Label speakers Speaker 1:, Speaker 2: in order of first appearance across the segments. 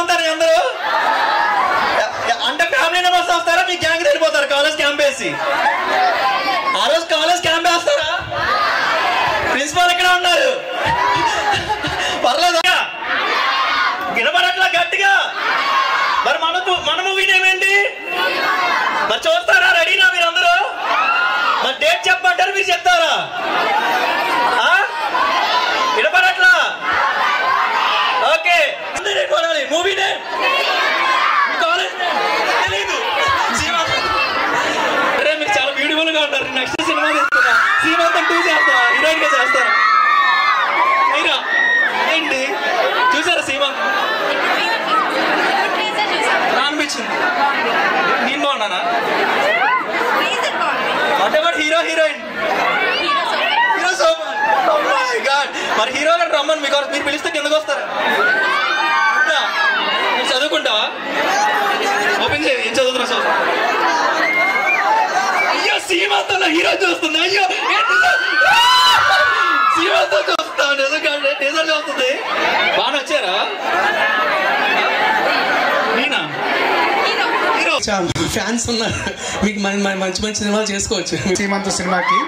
Speaker 1: వస్తారా అందరూ? అంటే ఫ్యామిలీ మెంబర్స్ వస్తారా? మీ గ్యాంగ్ వెళ్ళిపోతారు కాలేజ్ క్యాంప్ వేసి? ఆ రోజు కాలేజ్ క్యాంప్ వేస్తారా? ప్రిన్సిపాల్ ఎక్కడ ఉన్నారు? పర్లేదా? వినపడట్లా గట్టిగా? మరి మన మూవీ ఏమేంటి మరి చూస్తారా? రెడీనా మీరు అందరూ? మరి డేట్ చెప్పమంటారు, మీరు చెప్తారా? వినపడట్లా? ఓకే, కొనాలి మూవీనే. కాలేజ్ తెలీదు. అరే మీరు చాలా బ్యూటిఫుల్ గా ఉంటారు. నెక్స్ట్ సినిమా తీస్తున్నా, శ్రీమంతం 2 చేస్తా, హీరోయిన్ గా చేస్తాను. హీరో ఏంటి చూసారా? శ్రీమంతం అనిపించింది. నేను బాగున్నానా? అంటే మరి హీరో హీరోయిన్ హీరో సూపర్. మరి హీరో గారు రమ్మని మీరు పిలిస్తే కిందకు వస్తారా? మీరు చదువుకుంటావా? ఓపెన్ చేయి. ఏం చదువుతున్నా? సో అయ్యో సీమంతంలో హీరో చూస్తుంది. అయ్యో సీమంతం చూస్తా, నిజం చూస్తుంది. బాగా వచ్చారా? నేనా హీరో?
Speaker 2: ఫ్యాన్స్ ఉన్నారు మీకు, మంచి మంచి సినిమాలు చేసుకోవచ్చు.
Speaker 3: సీమంత సినిమాకి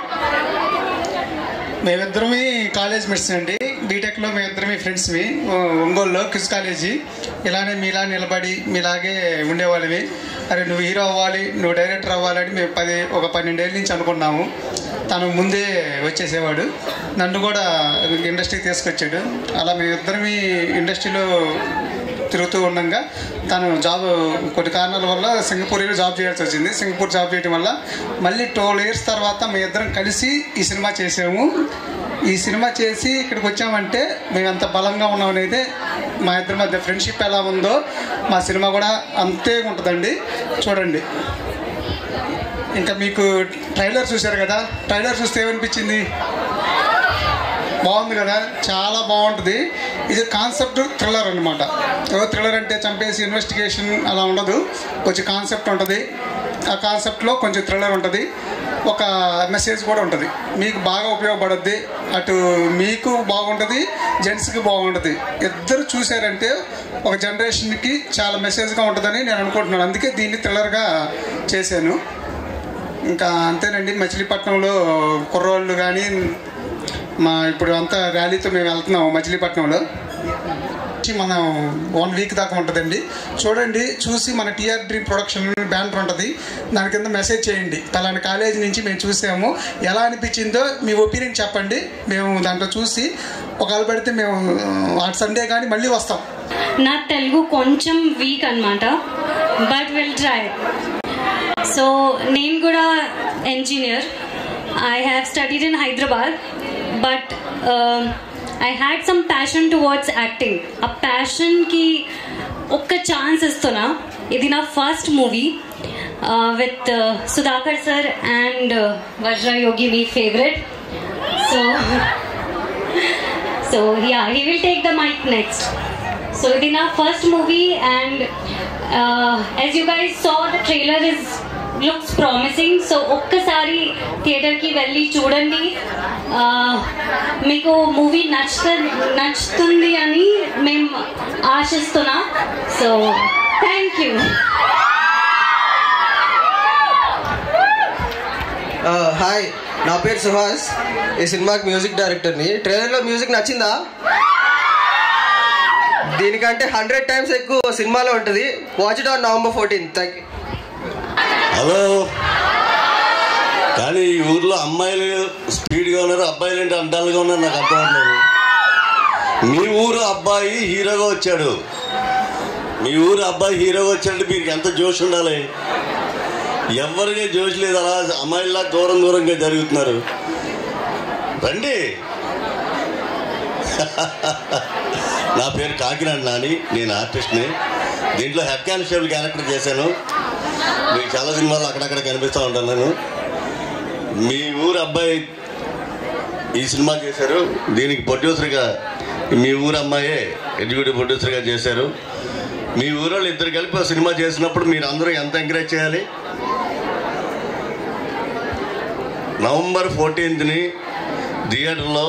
Speaker 3: మేమిద్దరమే కాలేజ్ మెట్స్ అండి. బీటెక్లో మేమిద్దరమే ఫ్రెండ్స్వి. ఒంగోలులో క్విజ్ కాలేజీ. ఇలానే మీలా నిలబడి మీలాగే ఉండేవాళ్ళవి. అరే నువ్వు హీరో అవ్వాలి, నువ్వు డైరెక్టర్ అవ్వాలని మేము 12 ఏళ్ళ నుంచి అనుకున్నాము. తను ముందే వచ్చేసేవాడు, నన్ను కూడా ఇండస్ట్రీకి తీసుకొచ్చాడు. అలా మేమిద్దరమే ఇండస్ట్రీలో తిరుగుతూ ఉండగా తను జాబ్ కొన్ని కారణాల వల్ల సింగపూర్లో జాబ్ చేయాల్సి వచ్చింది. సింగపూర్ జాబ్ చేయడం వల్ల మళ్ళీ 12 years తర్వాత మేము ఇద్దరం కలిసి ఈ సినిమా చేసాము. ఈ సినిమా చేసి ఇక్కడికి వచ్చామంటే మేము ఎంత బలంగా ఉన్నామనేది, మా ఇద్దరి మధ్య ఫ్రెండ్షిప్ ఎలా ఉందో మా సినిమా కూడా అంతే ఉంటుందండి. చూడండి. ఇంకా మీకు ట్రైలర్ చూశారు కదా, ట్రైలర్ చూస్తే ఏమనిపించింది? బాగుంది కదా, చాలా బాగుంటుంది. ఇది కాన్సెప్ట్ థ్రిల్లర్ అనమాట. థ్రిల్లర్ అంటే చంపేసి ఇన్వెస్టిగేషన్ అలా ఉండదు, కొంచెం కాన్సెప్ట్ ఉంటుంది. ఆ కాన్సెప్ట్లో కొంచెం థ్రిల్లర్ ఉంటుంది, ఒక మెసేజ్ కూడా ఉంటుంది. మీకు బాగా ఉపయోగపడుద్ది. అటు మీకు బాగుంటుంది, జెంట్స్కి బాగుంటుంది. ఇద్దరు చూశారంటే ఒక జనరేషన్కి చాలా మెసేజ్గా ఉంటుందని నేను అనుకుంటున్నాను. అందుకే దీన్ని థ్రిల్లర్గా చేశాను. ఇంకా అంతేనండి. మచిలీపట్నంలో కుర్రోళ్ళు కానీ ఇప్పుడు అంతా ర్యాలీతో మేము వెళ్తున్నాము మచిలీపట్నంలో. మనం 1 week దాకా ఉంటుందండి. చూడండి, చూసి మన టీఆర్ డ్రీమ్ ప్రొడక్షన్ బ్యానర్ ఉంటుంది, దాని కింద మెసేజ్ చేయండి. పలానా కాలేజీ నుంచి మేము చూసాము, ఎలా అనిపించిందో మీ ఒపీనియన్ చెప్పండి. మేము దాంట్లో చూసి ఒకవేళ పెడితే మేము సండే కానీ మళ్ళీ వస్తాం.
Speaker 4: నా తెలుగు కొంచెం వీక్ అన్నమాట, బట్ విల్ ట్రై. సో నేను కూడా engineer. I have studied in Hyderabad, but I had some passion towards acting. A passion ki okka chance istuna. Idi na first movie with Sudhakar sir and Vajra Yogi, my favorite. So yeah, he will take the mic next. So idi na first movie, and as you guys saw, the trailer looks promising. So ఒక్కసారి థియేటర్కి వెళ్ళి చూడండి. మీకు movie నచ్చుతుంది అని మేము ఆశిస్తున్నాం. So thank you.
Speaker 5: Hi, నా పేరు సుహాస్. ఈ సినిమాకి మ్యూజిక్ డైరెక్టర్ని. ట్రైలర్లో మ్యూజిక్ నచ్చిందా? దీనికంటే 100 times ఎక్కువ సినిమాలో ఉంటుంది. Watch it on November 14th. Thank you.
Speaker 6: Hello. కానీ ఈ ఊర్లో అమ్మాయిలు స్పీడ్గా ఉన్నారు, అబ్బాయిలు అంటే అంటాలుగా ఉన్నారు. నాకు అర్థం అవుతుంది. మీ ఊరు అబ్బాయి హీరోగా వచ్చాడు, మీ ఊరు అబ్బాయి హీరోగా వచ్చాడంటే మీకు ఎంత జోష్ ఉండాలి. ఎవరికి జోష్ లేదు. అలా అమ్మాయిలా దూరంగా జరుగుతున్నారు. రండి. నా పేరు కాకినాడ నాని, నేను ఆర్టిస్ట్ని. దీంట్లో హెడ్ కానిస్టేబుల్ క్యారెక్టర్ చేశాను. మీకు చాలా సినిమాలు అక్కడక్కడ కనిపిస్తూ ఉంటాను నేను. మీ ఊరు అబ్బాయి ఈ సినిమా చేశారు. దీనికి ప్రొడ్యూసర్గా మీ ఊరు అమ్మాయే ఎగ్జిక్యూటివ్ ప్రొడ్యూసర్గా చేశారు. మీ ఊరోళ్ళు ఇద్దరు కలిపి సినిమా చేసినప్పుడు మీరు అందరూ ఎంత ఎంకరేజ్ చేయాలి. November 14th థియేటర్లో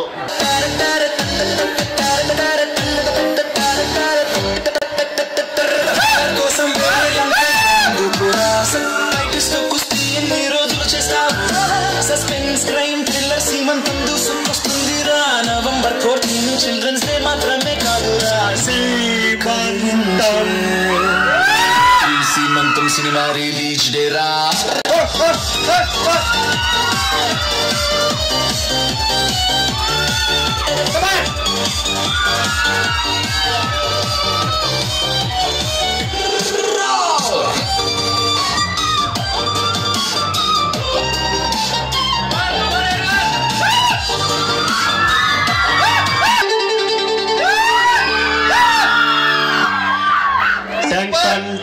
Speaker 7: చిల్డ్రన్స్ డే మాత్రమే కాదురా సీమంతం సినిమా రిలీజ్ డే రా.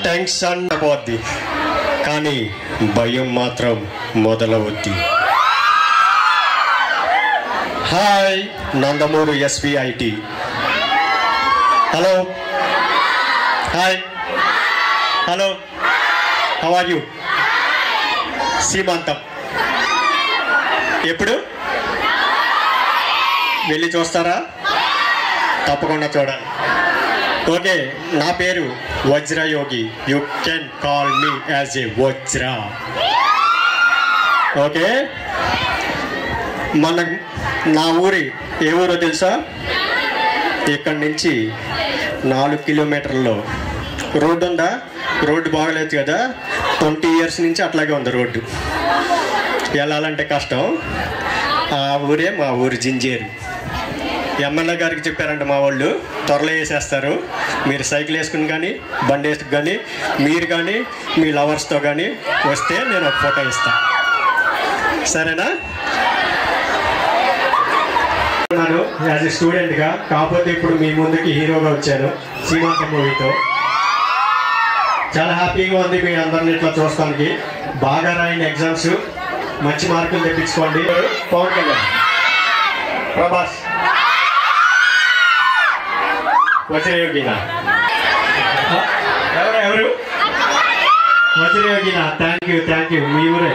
Speaker 8: టెన్షన్ పోద్ది కానీ భయం మాత్రం మొదలవుద్ది. Hi, Nandamuru SVIT. Hello, hi, hello, how are you? Seemantham ఎప్పుడు వెళ్ళి చూస్తారా? తప్పకుండా చూడండి. ఓకే, నా పేరు Vajrayogi. You can call me as a Vajra. Okay, నా ఊరి ఏ ఊరో తెలుసా? ఇక్కడి నుంచి 4 కిలోమీటర్లో రోడ్డు ఉందా? రోడ్డు బాగలేదు కదా, 20 years నుంచి అట్లాగే ఉంది రోడ్డు. వెళ్ళాలంటే కష్టం. ఆ ఊరే మా ఊరు జింజేరు. ఎమ్మెల్యే గారికి చెప్పారంట మా వాళ్ళు, త్వరలో వేసేస్తారు. మీరు సైకిల్ వేసుకుని కానీ బండి వేసుకు కానీ మీరు కానీ మీ లవర్స్తో కానీ వస్తే నేను ఒక ఫోటో ఇస్తాను. సరేనా? యాజ్ ఏ స్టూడెంట్గా, కాకపోతే ఇప్పుడు మీ ముందుకి హీరోగా వచ్చాను సీమంతం మూవీతో. చాలా హ్యాపీగా ఉంది మీ అందరిని ఇట్లా చూస్తానికి. బాగా రాయండి ఎగ్జామ్స్, మంచి మార్కులు తెప్పించుకోండి. పవన్ కళ్యాణ్, ప్రభాస్, వజ్రయోగినా? ఎవరు వజ్రయోగినా? Thank you. మీ ఊరే.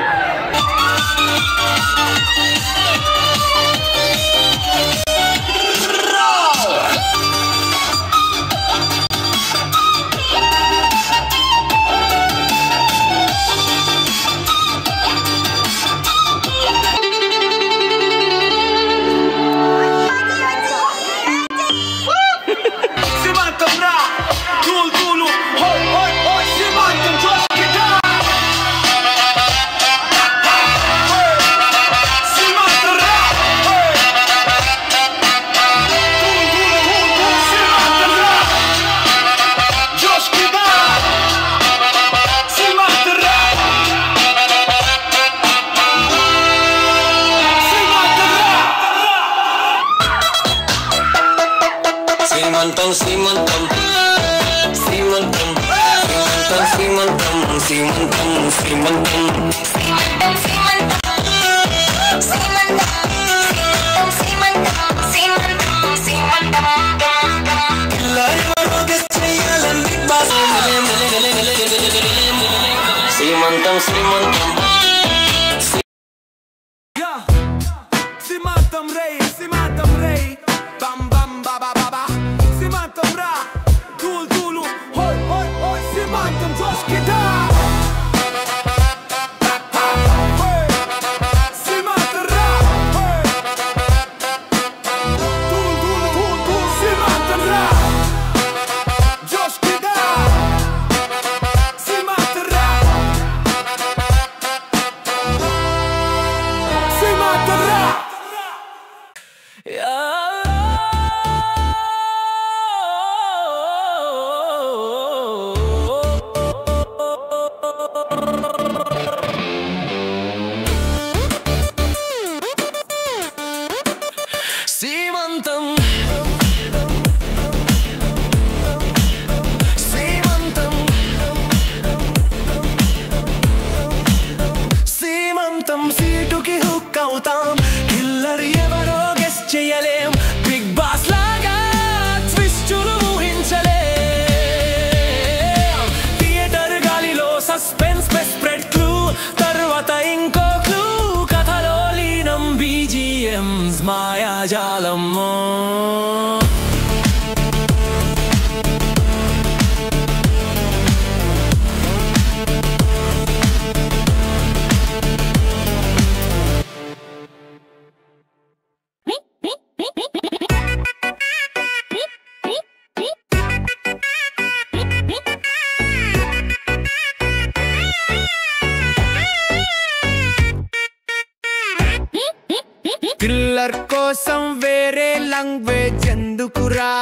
Speaker 9: థ్రిల్లర్ కోసం వేరే లాంగ్వేజ్ ఎందుకురా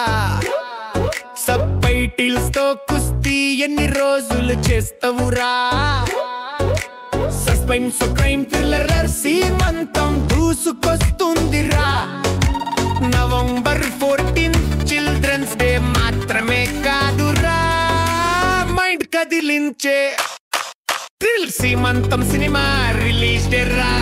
Speaker 9: సబ్ టైటిల్స్ తో కుస్తీ ఎన్ని రోజులు చేస్తావురా సస్పెన్స్ క్రైమ్ థ్రిల్లర్ సీమంతం దూసుకొస్తుందిరా నవంబర్ 14 చిల్డ్రన్స్ డే మాత్రమే కాదురా మైండ్ కదిలించే థ్రిల్ సీమంతం సినిమా రిలీజ్ డే రా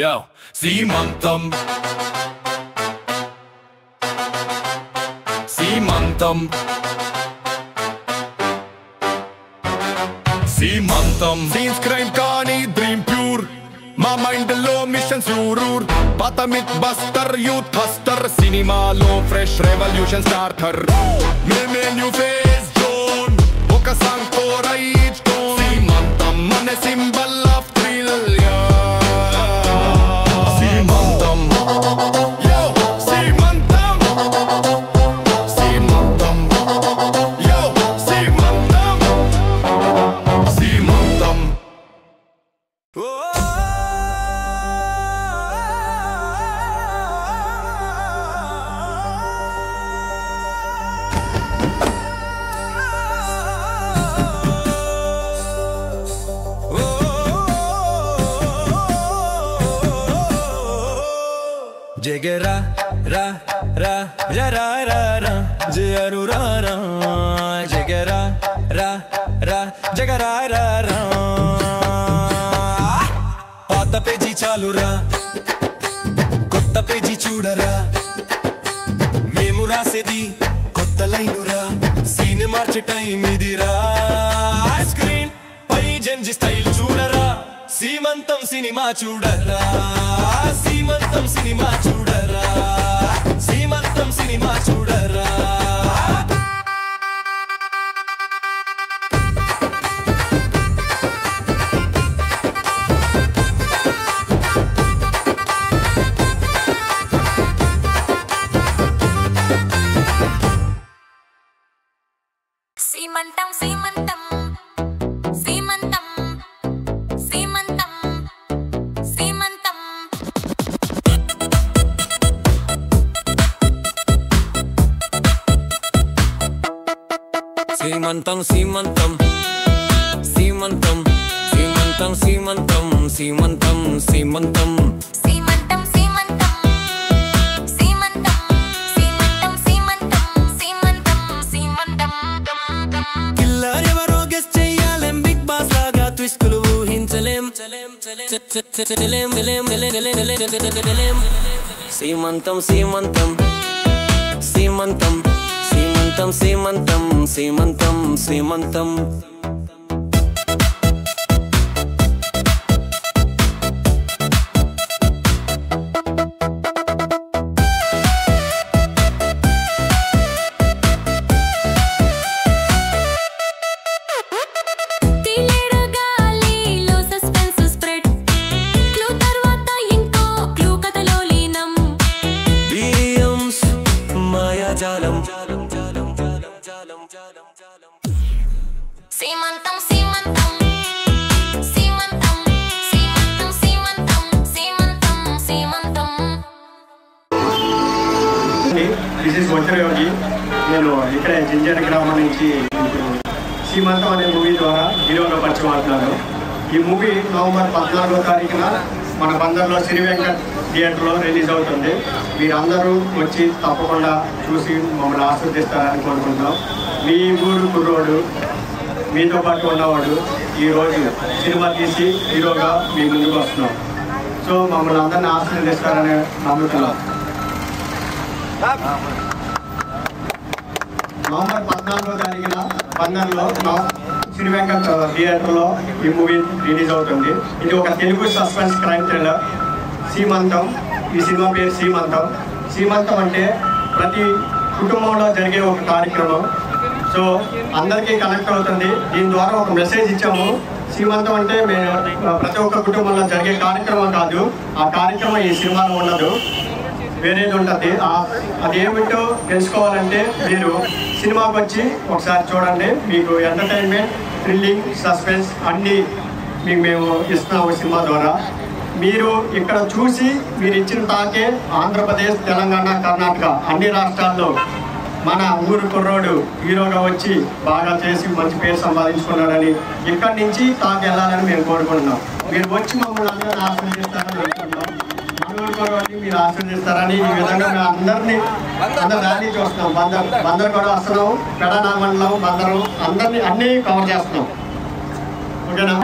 Speaker 9: Yo, Seemantam Seemantam Seemantam Scenes crime kani dream pure మా మైండ్ లో మిషన్ సూరూర్ పాత మిత్ బస్టర్ యూత్ హస్టర్ సినిమాలో ఫ్రెష్ రెవల్యూషన్ స్టార్టర్ మేమే న్యూ ఫేస్ జోన్ ఒక సాంగ్ తో రైట్ టోన్ సీమంతం అనే సింబల్ ఆఫ్ థ్రిల్ సీమంతం యో సీమంతం సీమంతం యో సీమంతం సీమంతం జగరా రా రా రా రా రా రా జయరు రా రా జగరా రా రా జగరా రా రా పాత పేజీ చాలురా కొత్త పేజీ చూడరా మేము రాసేది కొత్త లైనురా సీన్ మార్చే టైం ఇదిరా స్క్రీన్ పై జంజి స్టైల్ చూడరా సీమంతం సినిమా చూడరా సీమంతం సినిమా చూడరా సీమంతం సినిమా చూడరా
Speaker 10: సీమంతం సీమంతం సీమంతం సీమంతం సీమంతం
Speaker 9: సీమంతం సీమంతం సీమంతం సీమంతం సీమంతం సీమంతం సీమంతం
Speaker 10: సీమంతం సీమంతం సీమంతం సీమంతం సీమంతం సీమంతం సీమంతం
Speaker 9: కిల్లర్ ఎవరో గెస్ చెయ్యాలేం బిగ్ బాస్ లాగా ట్విస్టులు ఊహించలేం సీమంతం సీమంతం సీమంతం సీమంతం సీమంతం సీమంతం సీమంతం
Speaker 10: సీమంతం సీమంతం సీమంతం సీమంతం సీమంతం సీమంతం సీమంతం
Speaker 8: దిస్ ఇస్ వజ్రయోగి. నేను ఇక్కడ జింజర్ గ్రామం నుంచి సీమంతం అనే మూవీ ద్వారా హీరోగా పరిచయం అవుతున్నాను. ఈ మూవీ నవంబర్ 14వ తారీఖున మన బందర్లో శ్రీ వెంకట్ థియేటర్లో రిలీజ్ అవుతుంది. మీరందరూ వచ్చి తప్పకుండా చూసి మమ్మల్ని ఆస్వాదిస్తారని కోరుకుంటున్నాం. మీ ఊరు కుర్రోడు మీతో పాటు ఉన్నవాడు ఈరోజు సినిమా తీసి హీరోగా మీ ముందుకు వస్తున్నాం. సో మమ్మల్ని అందరినీ ఆస్వాదిస్తారని నమ్ముతున్నాం. నవంబర్ 14వ తారీఖున బందర్లో శ్రీ వెంకట్ థియేటర్లో ఈ మూవీ రిలీజ్ అవుతుంది. ఇది ఒక తెలుగు సస్పెన్స్ క్రైమ్ థ్రిల్లర్ సీమంతం. ఈ సినిమా పేరు సీమంతం. సీమంతం అంటే ప్రతి కుటుంబంలో జరిగే ఒక కార్యక్రమం. సో అందరికీ కనెక్ట్ అవుతుంది. దీని ద్వారా ఒక మెసేజ్ ఇచ్చాము. సీమంతం అంటే మేము ప్రతి ఒక్క కుటుంబంలో జరిగే కార్యక్రమం కాదు. ఆ కార్యక్రమం ఈ సినిమాలో ఉండదు, వేరేది ఉంటుంది. అది ఏమిటో తెలుసుకోవాలంటే మీరు సినిమాకి వచ్చి ఒకసారి చూడండి. మీకు ఎంటర్టైన్మెంట్, థ్రిల్లింగ్, సస్పెన్స్ అన్నీ మీకు మేము ఇస్తున్నాము సినిమా ద్వారా. మీరు ఇక్కడ చూసి మీరు ఇచ్చిన తాకే ఆంధ్రప్రదేశ్, తెలంగాణ, కర్ణాటక అన్ని రాష్ట్రాల్లో మన ఊరు కుర్రోడు హీరోగా వచ్చి బాగా చేసి మంచి పేరు సంపాదించుకున్నాడని, ఇక్కడి నుంచి తాకి వెళ్ళాలని మేము కోరుకుంటున్నాం. మీరు వచ్చి మమ్మల్ని అందరినీ ఆశీర్వదిస్తారని అనుకుంటున్నాం. మన ఊరు కుర్రోడిని మీరు ఆశీర్వదిస్తారని ఈ విధంగా మేము అందరినీ ర్యాలీ చూస్తున్నాం. బందర్ కూడా వస్తున్నాం, పెడనా మండలం, బందరు అందరినీ అన్నీ కవర్ చేస్తున్నాం. ఓకేనా?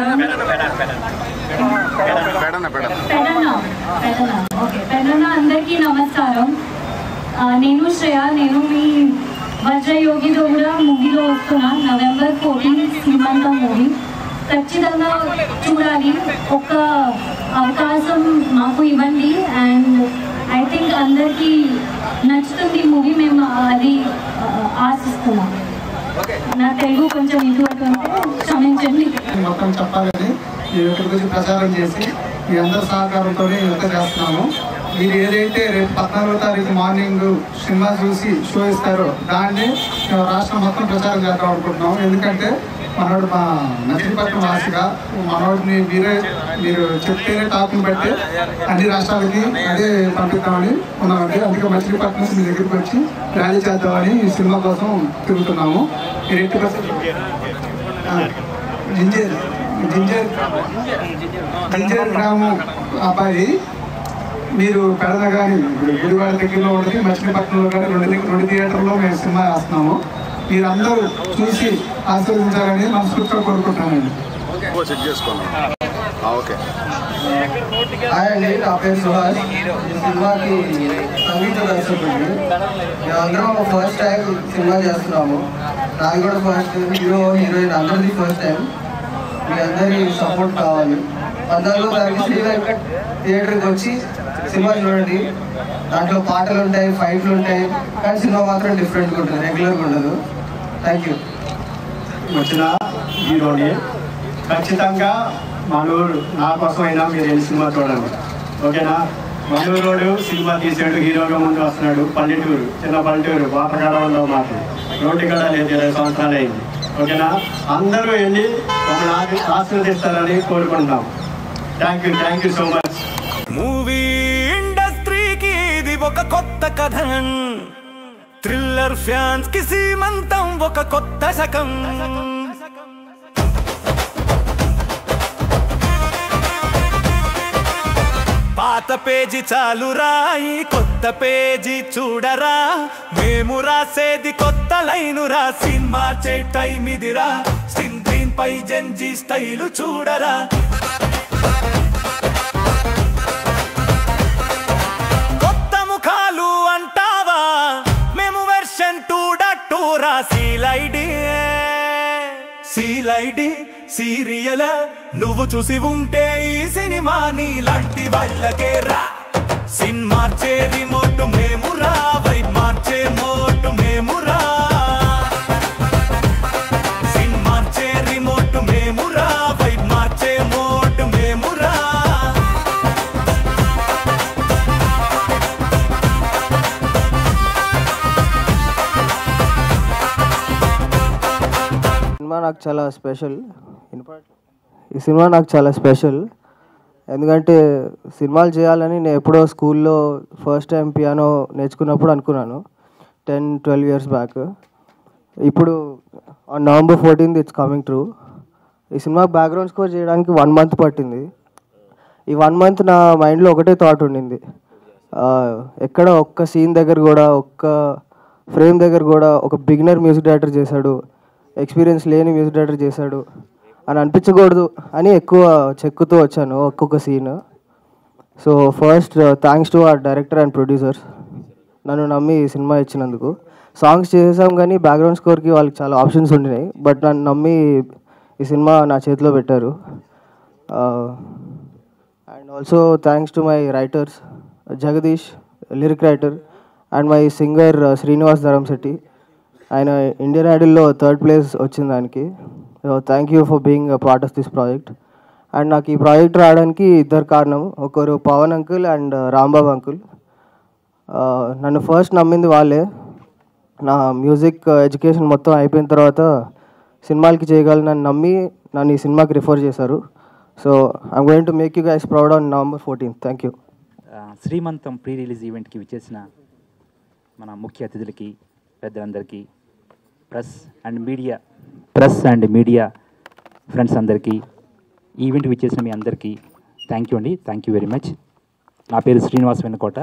Speaker 4: పెడనా అందరికీ నమస్కారం. నేను శ్రేయ, నేను మీ వజ్రయోగిలో కూడా మూవీలో వస్తున్నా. November 14 సీమంతం మూవీ ఖచ్చితంగా చూడాలి. ఒక అవకాశం మాకు ఇవ్వండి. అండ్ ఐ థింక్ అందరికీ నచ్చుతుంది మూవీ, మేము అది ఆశిస్తున్నాం. నా తెలుగు కొంచెం ఇటువంటి ఉంటే క్షమించండి.
Speaker 3: మొత్తం చెప్పాలని ఇక్కడ గురించి ప్రచారం చేసి మీ అందరి సహకారంతో ఇంత చేస్తున్నాము. మీరు ఏదైతే రేపు 14వ తారీఖు మార్నింగ్ సినిమా చూసి షో ఇస్తారో దాన్ని రాష్ట్రం మొత్తం ప్రచారం చేద్దాం అనుకుంటున్నాం. ఎందుకంటే మనోడు మా నర్సీపట్నం వాసిగా మనోడిని మీరు చెప్తేనే టాప్ని బట్టి అన్ని రాష్ట్రాలకి అదే పంపిద్దామని ఉన్నామండి. అందుకే మచిలీపట్నం మీ దగ్గరికి వచ్చి ర్యాలీ చేద్దామని ఈ సినిమా కోసం తిరుగుతున్నాము. మీరు 80% జింజర్ గ్రామం అబ్బాయి మీరు పెడన కానీ గుడివాడ దగ్గరలో ఉంటుంది, మచిలీపట్నంలో కానీ రెండు థియేటర్లో మేము సినిమా వేస్తున్నాము. మీరందరూ చూసి ఆశీర్వదించాలని మనస్ఫూర్తిగా కోరుకుంటున్నానండి.
Speaker 5: హాయ్ అండి, నా పేరు సుహాస్. ఈ సినిమాకి సంగీత దర్శకుడిని. మేమందరం ఫస్ట్ టైం సినిమా చేస్తున్నాము. నాకు కూడా ఫస్ట్, హీరోయిన్ అందరిది ఫస్ట్ టైం. మీ అందరి సపోర్ట్ కావాలి. 14వ తారీఖు శ్రీ వెంకట్ థియేటర్కి వచ్చి సినిమా చూడండి. దాంట్లో పాటలు ఉంటాయి, ఫైట్లు ఉంటాయి, కానీ సినిమా మాత్రం డిఫరెంట్గా ఉంటుంది, రెగ్యులర్గా ఉండదు. Thank you.
Speaker 8: వచ్చిన హీరోని ఖచ్చితంగా మనూరు నా కోసమైనా మీరు వెళ్ళి సినిమా చూడండి. ఓకేనా? మనూరోడు సినిమా తీసాడు, హీరోగా ముందు వస్తున్నాడు. పల్లెటూరు, చిన్న పల్లెటూరు, వాటకాలంలో మాకు రోడ్డు కూడా లేదు, 20 సంవత్సరాలు అయింది. ఓకేనా? అందరూ వెళ్ళి మమ్మల్ని ఆశీర్వదిస్తారని కోరుకుంటున్నాం. Thank you so much.
Speaker 11: Movie ఇండస్ట్రీకి ఇది ఒక కొత్త కథ. థ్రిల్లర్ ఫ్యాన్స్ కి సీమంతం ఒక కొత్త శకం. పాత పేజీ చాలురా, ఈ కొత్త పేజీ చూడరా. మేము రాసేది కొత్త లైనురా, సినిమా చే టైం ఇదిరా. స్క్రీన్ పై జెన్జీ స్టైలు చూడరా. కొత్త ముఖాలు అంటావా, మేము వెర్షన్ 2.2 రా. సీలైడి సీరియల్ నువ్వు చూసి ఉంటే ఈ సినిమా నీలాంటి వాళ్ళకే రా. సిన్ మార్చే రిమోట్ మేము రా, వైబ్ మార్చే మోట్ మేము రా. సిన్ మార్చే రిమోట్ మేము రా, వైబ్ మార్చే మోట్ మేము రా.
Speaker 5: సినిమా నాకు చాలా స్పెషల్. ఈ సినిమా నాకు చాలా స్పెషల్ ఎందుకంటే సినిమాలు చేయాలని నేను ఎప్పుడో స్కూల్లో ఫస్ట్ టైం పియానో నేర్చుకున్నప్పుడు అనుకున్నాను, 10-12 years బ్యాక్. ఇప్పుడు on November 14th it's coming true. ఈ సినిమా బ్యాక్గ్రౌండ్ స్కోర్ చేయడానికి 1 month పట్టింది. ఈ 1 month నా మైండ్లో ఒకటే థాట్ ఉండింది, ఎక్కడ ఒక్క సీన్ దగ్గర కూడా, ఒక్క ఫ్రేమ్ దగ్గర కూడా ఒక బిగినర్ మ్యూజిక్ డైరెక్టర్ చేశాడు, ఎక్స్పీరియన్స్ లేని మ్యూజిక్ డైరెక్టర్ చేశాడు అని అనిపించకూడదు అని ఎక్కువ చెక్కుతూ వచ్చాను ఒక్కొక్క scene. So first thanks to our director and producers నన్ను నమ్మి ఈ సినిమా ఇచ్చినందుకు. సాంగ్స్ చేసాం కానీ బ్యాక్గ్రౌండ్ స్కోర్కి వాళ్ళకి చాలా ఆప్షన్స్ ఉండినాయి, బట్ నన్ను నమ్మి ఈ సినిమా నా చేతిలో పెట్టారు. And also thanks to my writers Jagadish, lyric writer, and my singer Srinivas Dharamshetty. ఆయన ఇండియన్ ఐడల్లో 3rd place వచ్చింది ఆయనకి. Thank you for being a part of this project. And నాకు ఈ ప్రాజెక్ట్ రావడానికి ఇద్దరు కారణం. ఒకరు Pavan uncle and Rambabu uncle. నన్ను ఫస్ట్ నమ్మింది వాళ్ళే. నా మ్యూజిక్ ఎడ్యుకేషన్ మొత్తం అయిపోయిన తర్వాత సినిమాలకి చేయగలనని నమ్మి నన్ను ఈ సినిమాకి రిఫర్ చేశారు. So I'm going to make you guys proud on November 14th. Thank you.
Speaker 12: శ్రీమంతం ప్రీ రిలీజ్ ఈవెంట్కి విచ్చేసిన మన ముఖ్య అతిథులకి, పెద్దలందరికీ, ప్రెస్ అండ్ మీడియా ఫ్రెండ్స్ అందరికీ, ఈవెంట్ విచ్చేసిన మీ అందరికీ థ్యాంక్ యూ అండి. Thank you very much. నా పేరు శ్రీనివాస్ వెన్నకోట.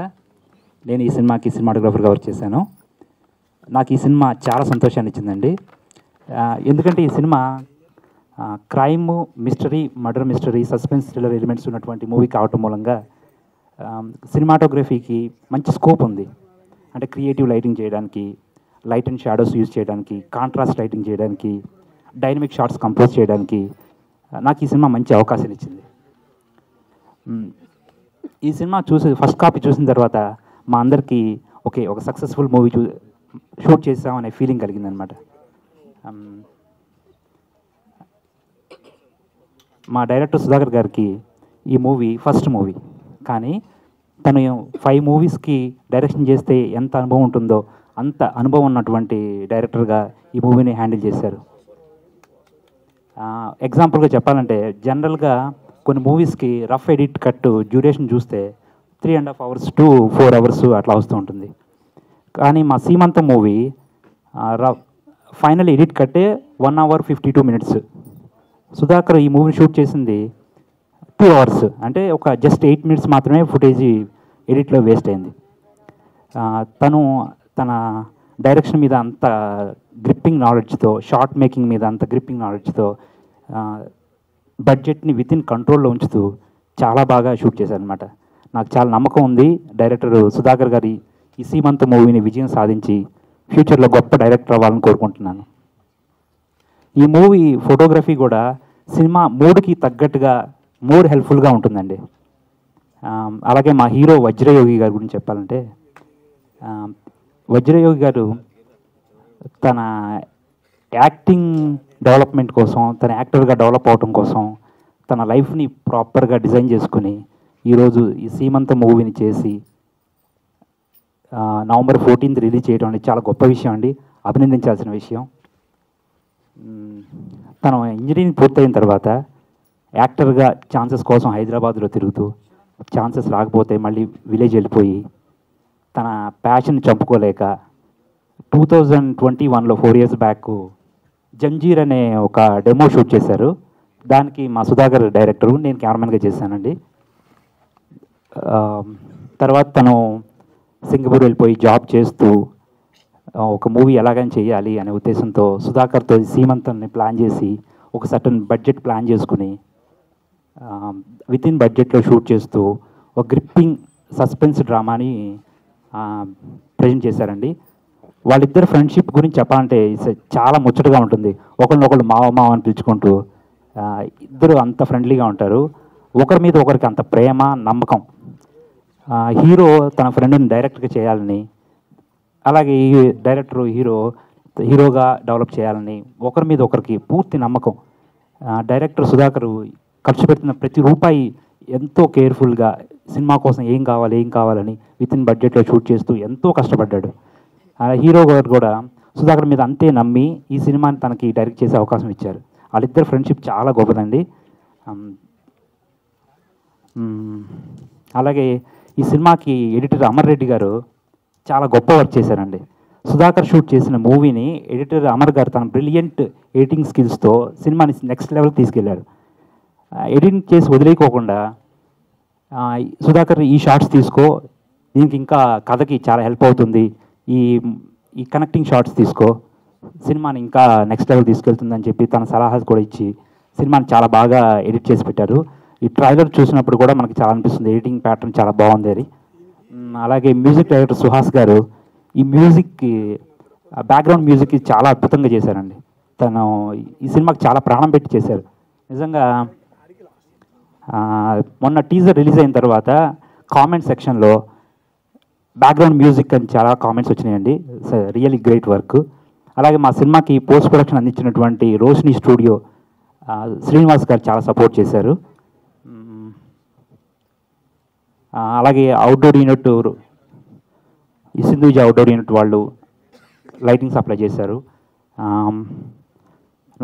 Speaker 12: నేను ఈ సినిమాకి సినిమాటోగ్రాఫర్గా వర్క్ చేశాను. నాకు ఈ సినిమా చాలా సంతోషాన్ని ఇచ్చిందండి. ఎందుకంటే ఈ cinema crime, mystery, murder mystery, suspense, thriller elements ఉన్నటువంటి మూవీ కావటం మూలంగా సినిమాటోగ్రఫీకి మంచి స్కోప్ ఉంది. అంటే క్రియేటివ్ లైటింగ్ చేయడానికి, లైట్ అండ్ షాడోస్ యూజ్ చేయడానికి, కాంట్రాస్ట్ లైటింగ్ చేయడానికి, డైనమిక్ షాట్స్ కంపోజ్ చేయడానికి నాకు ఈ సినిమా మంచి అవకాశం ఇచ్చింది. ఈ సినిమా ఫస్ట్ కాపీ చూసిన తర్వాత మా అందరికీ ఒక సక్సెస్ఫుల్ మూవీ షూట్ చేసామనే ఫీలింగ్ కలిగిందనమాట. మా డైరెక్టర్ సుధాకర్ గారికి ఈ మూవీ ఫస్ట్ మూవీ, కానీ తను 5 మూవీస్కి డైరెక్షన్ చేస్తే ఎంత అనుభవం ఉంటుందో అంత అనుభవం ఉన్నటువంటి డైరెక్టర్గా ఈ మూవీని హ్యాండిల్ చేశారు. ఎగ్జాంపుల్గా చెప్పాలంటే జనరల్గా కొన్ని మూవీస్కి రఫ్ ఎడిట్ కట్ డ్యూరేషన్ చూస్తే 3.5 hours to 4 hours అట్లా వస్తూ ఉంటుంది. కానీ మా సీమంతం మూవీ ఫైనల్ ఎడిట్ కట్టే 1 hour 52 minutes. సుధాకర్ ఈ మూవీని షూట్ చేసింది 2 hours, అంటే ఒక జస్ట్ 8 minutes మాత్రమే ఫుటేజ్ ఎడిట్లో వేస్ట్ అయింది. తన డైరెక్షన్ మీద అంత గ్రిప్పింగ్ నాలెడ్జ్తో, షార్ట్ మేకింగ్ మీద అంత గ్రిప్పింగ్ నాలెడ్జ్తో బడ్జెట్ని వితిన్ కంట్రోల్లో ఉంచుతూ చాలా బాగా షూట్ చేశారనమాట. నాకు చాలా నమ్మకం ఉంది డైరెక్టర్ సుధాకర్ గారి ఈ సీమంత్ మూవీని విజయం సాధించి ఫ్యూచర్లో గొప్ప డైరెక్టర్ అవ్వాలని కోరుకుంటున్నాను. ఈ మూవీ ఫోటోగ్రఫీ కూడా సినిమా మూడ్కి తగ్గట్టుగా మోర్ హెల్ప్ఫుల్గా ఉంటుందండి. అలాగే మా హీరో వజ్రయోగి గారి గురించి చెప్పాలంటే, వజ్రయోగి గారు తన యాక్టింగ్ డెవలప్మెంట్ కోసం, తన యాక్టర్గా డెవలప్ అవడం కోసం తన లైఫ్ని ప్రాపర్గా డిజైన్ చేసుకుని ఈరోజు ఈ సీమంత మూవీని చేసి November 14th రిలీజ్ చేయడం అనేది చాలా గొప్ప విషయం అండి, అభినందించాల్సిన విషయం. తను ఇంజనీరింగ్ పూర్తయిన తర్వాత యాక్టర్గా ఛాన్సెస్ కోసం హైదరాబాద్లో తిరుగుతూ, ఛాన్సెస్ రాకపోతే మళ్ళీ విలేజ్ వెళ్ళిపోయి తన ప్యాషన్ చంపుకోలేక 2021లో 4 years బ్యాక్ జంజీర్ అనే ఒక డెమో షూట్ చేశారు. దానికి మా సుధాకర్ డైరెక్టరు, నేను కెమెరామెన్గా చేశానండి. తర్వాత తను సింగపూర్ వెళ్ళిపోయి జాబ్ చేస్తూ ఒక మూవీ ఎలాగైనా చేయాలి అనే ఉద్దేశంతో సుధాకర్తో సీమంతాన్ని ప్లాన్ చేసి ఒక సర్టన్ బడ్జెట్ ప్లాన్ చేసుకుని వితిన్ బడ్జెట్లో షూట్ చేస్తూ ఒక గ్రిప్పింగ్ సస్పెన్స్ డ్రామాని ప్రజెంట్ చేశారండి. వాళ్ళిద్దరు ఫ్రెండ్షిప్ గురించి చెప్పాలంటే చాలా ముచ్చటగా ఉంటుంది. ఒకరినొకరు మావ అని పిలుచుకుంటూ ఇద్దరు అంత ఫ్రెండ్లీగా ఉంటారు. ఒకరి మీద ఒకరికి అంత ప్రేమ, నమ్మకం. హీరో తన ఫ్రెండ్ని డైరెక్ట్గా చేయాలని, అలాగే ఈ డైరెక్టర్ హీరోగా డెవలప్ చేయాలని ఒకరి మీద ఒకరికి పూర్తి నమ్మకం. డైరెక్టర్ సుధాకర్ ఖర్చు పెడుతున్న ప్రతి రూపాయి ఎంతో కేర్ఫుల్గా సినిమా కోసం ఏం కావాలని వితిన్ బడ్జెట్లో షూట్ చేస్తూ ఎంతో కష్టపడ్డాడు. హీరో గారు కూడా సుధాకర్ మీద అంతే నమ్మి ఈ సినిమాని తనకి డైరెక్ట్ చేసే అవకాశం ఇచ్చారు. వాళ్ళిద్దరు ఫ్రెండ్షిప్ చాలా గొప్పదండి. అలాగే ఈ సినిమాకి ఎడిటర్ అమర్ రెడ్డి గారు చాలా గొప్ప వర్క్ చేశారండి. సుధాకర్ షూట్ చేసిన మూవీని ఎడిటర్ అమర్ గారు తన బ్రిలియంట్ ఎడిటింగ్ స్కిల్స్తో సినిమాని నెక్స్ట్ లెవెల్కి తీసుకెళ్లారు. ఎడిటింగ్ చేసి వదిలేయకోకుండా సుధాకర్ ఈ షార్ట్స్ తీసుకో, దీనికి ఇంకా కథకి చాలా హెల్ప్ అవుతుంది, ఈ కనెక్టింగ్ షార్ట్స్ తీసుకో, సినిమాని ఇంకా నెక్స్ట్ లెవెల్ తీసుకెళ్తుందని చెప్పి తన సలహాలు కూడా ఇచ్చి సినిమాని చాలా బాగా ఎడిట్ చేసి పెట్టారు. ఈ ట్రైలర్ చూసినప్పుడు కూడా మనకి చాలా అనిపిస్తుంది ఎడిటింగ్ ప్యాటర్న్ చాలా బాగుంది అని. అలాగే మ్యూజిక్ డైరెక్టర్ సుహాస్ గారు ఈ మ్యూజిక్కి, బ్యాక్గ్రౌండ్ మ్యూజిక్కి చాలా అద్భుతంగా చేశారండి. తను ఈ సినిమాకి చాలా ప్రాణం పెట్టి చేశారు. నిజంగా మొన్న టీజర్ రిలీజ్ అయిన తర్వాత కామెంట్ సెక్షన్లో బ్యాక్గ్రౌండ్ మ్యూజిక్ అని చాలా కామెంట్స్ వచ్చినాయండి. Really great work. అలాగే మా సినిమాకి పోస్ట్ ప్రొడక్షన్ అందించినటువంటి రోషిని స్టూడియో శ్రీనివాస్ గారు చాలా సపోర్ట్ చేశారు. అలాగే అవుట్డోర్ యూనిట్ ఈ సింధూజ అవుట్డోర్ యూనిట్ వాళ్ళు లైటింగ్ సప్లై చేశారు.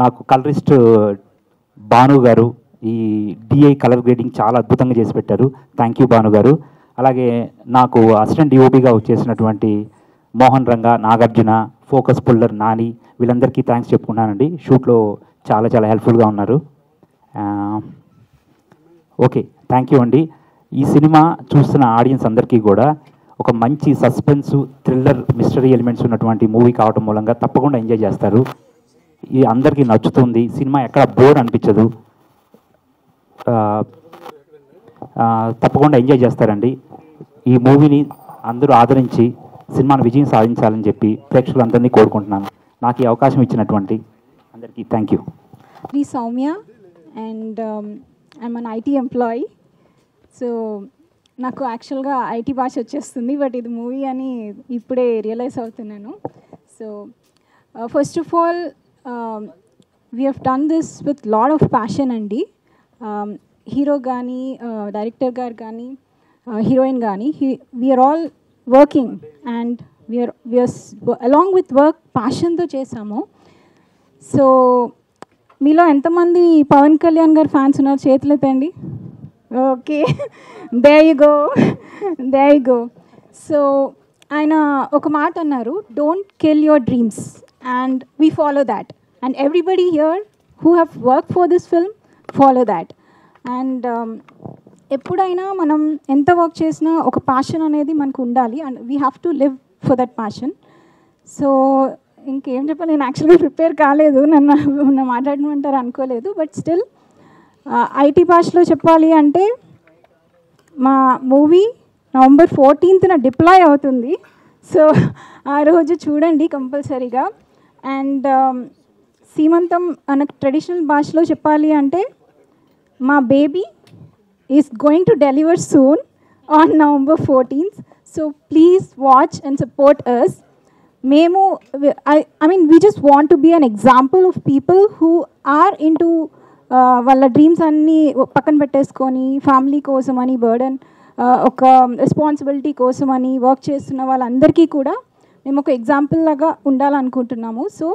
Speaker 12: నాకు కలరిస్ట్ భాను గారు ఈ డిఐ కలర్ గ్రేడింగ్ చాలా అద్భుతంగా చేసి పెట్టారు. థ్యాంక్ యూ భాను గారు. అలాగే నాకు అసిస్టెంట్ డిఓపిగా వచ్చేసినటువంటి మోహన్ రంగా, నాగార్జున, ఫోకస్ పుల్లర్, నాని వీళ్ళందరికీ థ్యాంక్స్ చెప్పుకున్నానండి. షూట్లో చాలా చాలా హెల్ప్ఫుల్గా ఉన్నారు. ఓకే, థ్యాంక్ యూ అండి. ఈ సినిమా చూస్తున్న ఆడియన్స్ అందరికీ కూడా ఒక మంచి సస్పెన్స్, థ్రిల్లర్, మిస్టరీ ఎలిమెంట్స్ ఉన్నటువంటి మూవీ కావడం మూలంగా తప్పకుండా ఎంజాయ్ చేస్తారు. ఇది అందరికీ నచ్చుతుంది. సినిమా ఎక్కడ బోర్ అనిపించదు. తప్పకుండా ఎంజాయ్ చేస్తారండి. ఈ మూవీని అందరూ ఆదరించి సినిమాను విజయం సాధించాలని చెప్పి ప్రేక్షకులందరినీ కోరుకుంటున్నాను. నాకు ఈ అవకాశం ఇచ్చినటువంటి అందరికీ thank you.
Speaker 13: Be Soumya and I'm an IT employee. So నాకు యాక్చువల్గా ఐటీ భాష వచ్చేస్తుంది, బట్ ఇది మూవీ అని ఇప్పుడే రియలైజ్ అవుతున్నాను. So first of all we have done this with lot of passion అండి. హీరో కానీ, డైరెక్టర్ గారు కానీ, హీరోయిన్ కానీ, we are all working and we are along with work ప్యాషన్తో చేసాము. సో మీలో ఎంతమంది పవన్ కళ్యాణ్ గారు ఫ్యాన్స్ ఉన్నారు? చేతులు ఎత్తండి. Okay, there you go. So ఆయన ఒక మాట అన్నారు, don't kill your dreams, and we follow that. And everybody here who have work for this film follow that. And ఎప్పుడైనా మనం ఎంత వర్క్ చేసినా ఒక ప్యాషన్ అనేది మనకు ఉండాలి, and we have to live for that passion. So ఇంకేం చెప్పాలి, నేను యాక్చువల్గా ప్రిపేర్ కాలేదు, నన్ను మాట్లాడమంటారు అనుకోలేదు. బట్ స్టిల్ ఐటీ భాషలో చెప్పాలి అంటే మా మూవీ November 14th డిప్లాయ్ అవుతుంది. సో ఆ రోజు చూడండి కంపల్సరీగా. అండ్ సీమంతం అన్న ట్రెడిషనల్ భాషలో చెప్పాలి అంటే మా baby is going to deliver soon on November 14th. So please watch and support us. మేము I mean we just want to be an example of people who are into వాళ్ళ dreams అన్నీ పక్కన పెట్టేసుకొని family కోసమని, burden ఒక responsibility కోసమని work చేస్తున్న వాళ్ళందరికీ కూడా మేము ఒక ఎగ్జాంపుల్ లాగా ఉండాలనుకుంటున్నాము. సో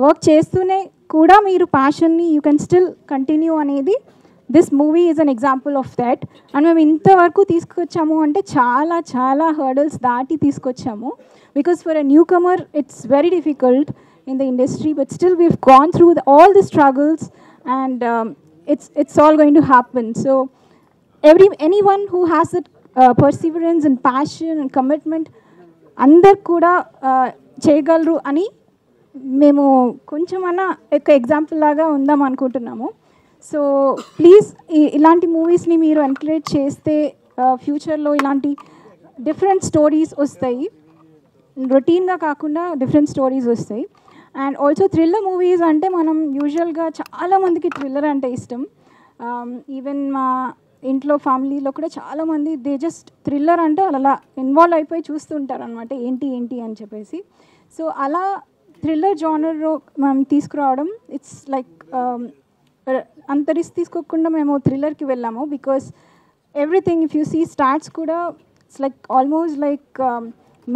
Speaker 13: వర్క్ చేస్తూనే కూడా మీరు ప్యాషన్ని యూ కెన్ స్టిల్ కంటిన్యూ అనేది this movie is an example of that. And మేము ఇంతవరకు తీసుకొచ్చాము అంటే చాలా చాలా హర్డల్స్ దాటి తీసుకొచ్చాము. Because for a newcomer it's very difficult in the industry, but still we have gone through all the struggles and it's all going to happen. So anyone who has that perseverance and passion and commitment అందరు కూడా చేయగలరు అని మేము కొంచెమన్నా ఒక example లాగా ఉందాం అనుకుంటున్నాము. సో ప్లీజ్ ఇలాంటి మూవీస్ని మీరు ఎంకరేజ్ చేస్తే ఫ్యూచర్లో ఇలాంటి డిఫరెంట్ స్టోరీస్ వస్తాయి, రొటీన్గా కాకుండా డిఫరెంట్ స్టోరీస్ వస్తాయి. అండ్ ఆల్సో థ్రిల్లర్ మూవీస్ అంటే మనం యూజువల్గా చాలామందికి థ్రిల్లర్ అంటే ఇష్టం. ఈవెన్ మా ఇంట్లో ఫ్యామిలీలో కూడా చాలామంది దే జస్ట్ థ్రిల్లర్ అంటే అలా ఇన్వాల్వ్ అయిపోయి చూస్తుంటారు అనమాట, ఏంటి అని చెప్పేసి. సో అలా థ్రిల్లర్ జానర్లో మనం తీసుకురావడం ఇట్స్ లైక్ అంత రిస్క్ తీసుకోకుండా మేము థ్రిల్లర్కి వెళ్ళాము. Because everything if you see starts కూడా it's like almost like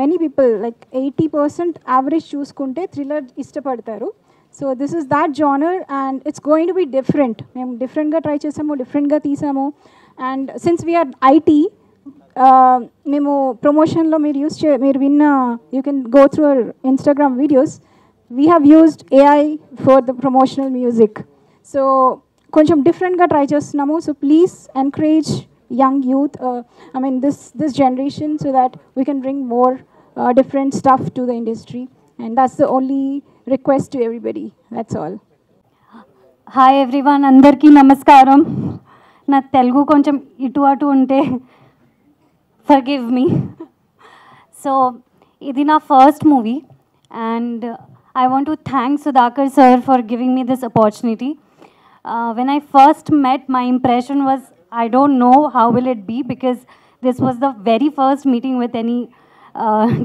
Speaker 13: many people like 80% average చూసుకుంటే థ్రిల్లర్ ఇష్టపడతారు. So this is that genre and it's going to be different. మేము డిఫరెంట్గా ట్రై చేసాము, డిఫరెంట్గా తీసాము. అండ్ సిన్స్ వీఆర్ ఐటీ, మేము ప్రమోషన్లో మీరు విన్న you can go through our Instagram videos, we have used AI for the promotional music. So కొంచెం డిఫరెంట్గా ట్రై చేస్తున్నాము. So please encourage young youth, I mean this generation, so that we can bring more different stuff to the industry, and that's the only request to everybody. That's all.
Speaker 4: Hi everyone, andarki namaskaram. Na Telugu koncham itu atu unte forgive me. So idi na first movie and I want to thank Sudhakar sir for giving me this opportunity. When I first met, my impression was I don't know how will it be, because this was the very first meeting with any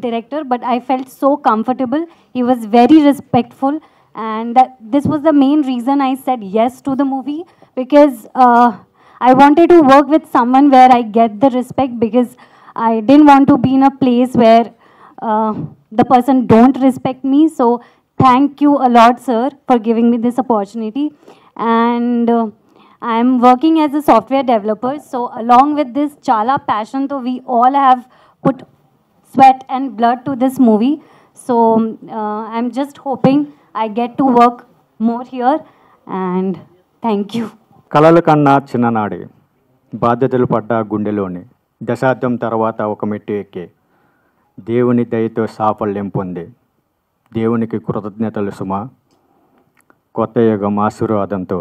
Speaker 4: director, but I felt so comfortable. He was very respectful And this was the main reason I said yes to the movie, because I wanted to work with someone where I get the respect, because I didn't want to be in a place where the person don't respect me. So thank you a lot, sir, for giving me this opportunity. And I'm working as a software developer. So along with this chala passion, so we all have put sweat and blood to this movie. So I'm just hoping I get to work more here, and thank you.
Speaker 14: కలల కన్నా చిన్ననాడే బాధ్యతలు పడ్డ గుండెలోని దశాబ్దం తర్వాత ఒక మెట్టు ఎక్కే దేవుని దయతో సాఫల్యం పొందే దేవునికి కృతజ్ఞతలు సుమా. కొత్త యుగం ఆశీర్వాదంతో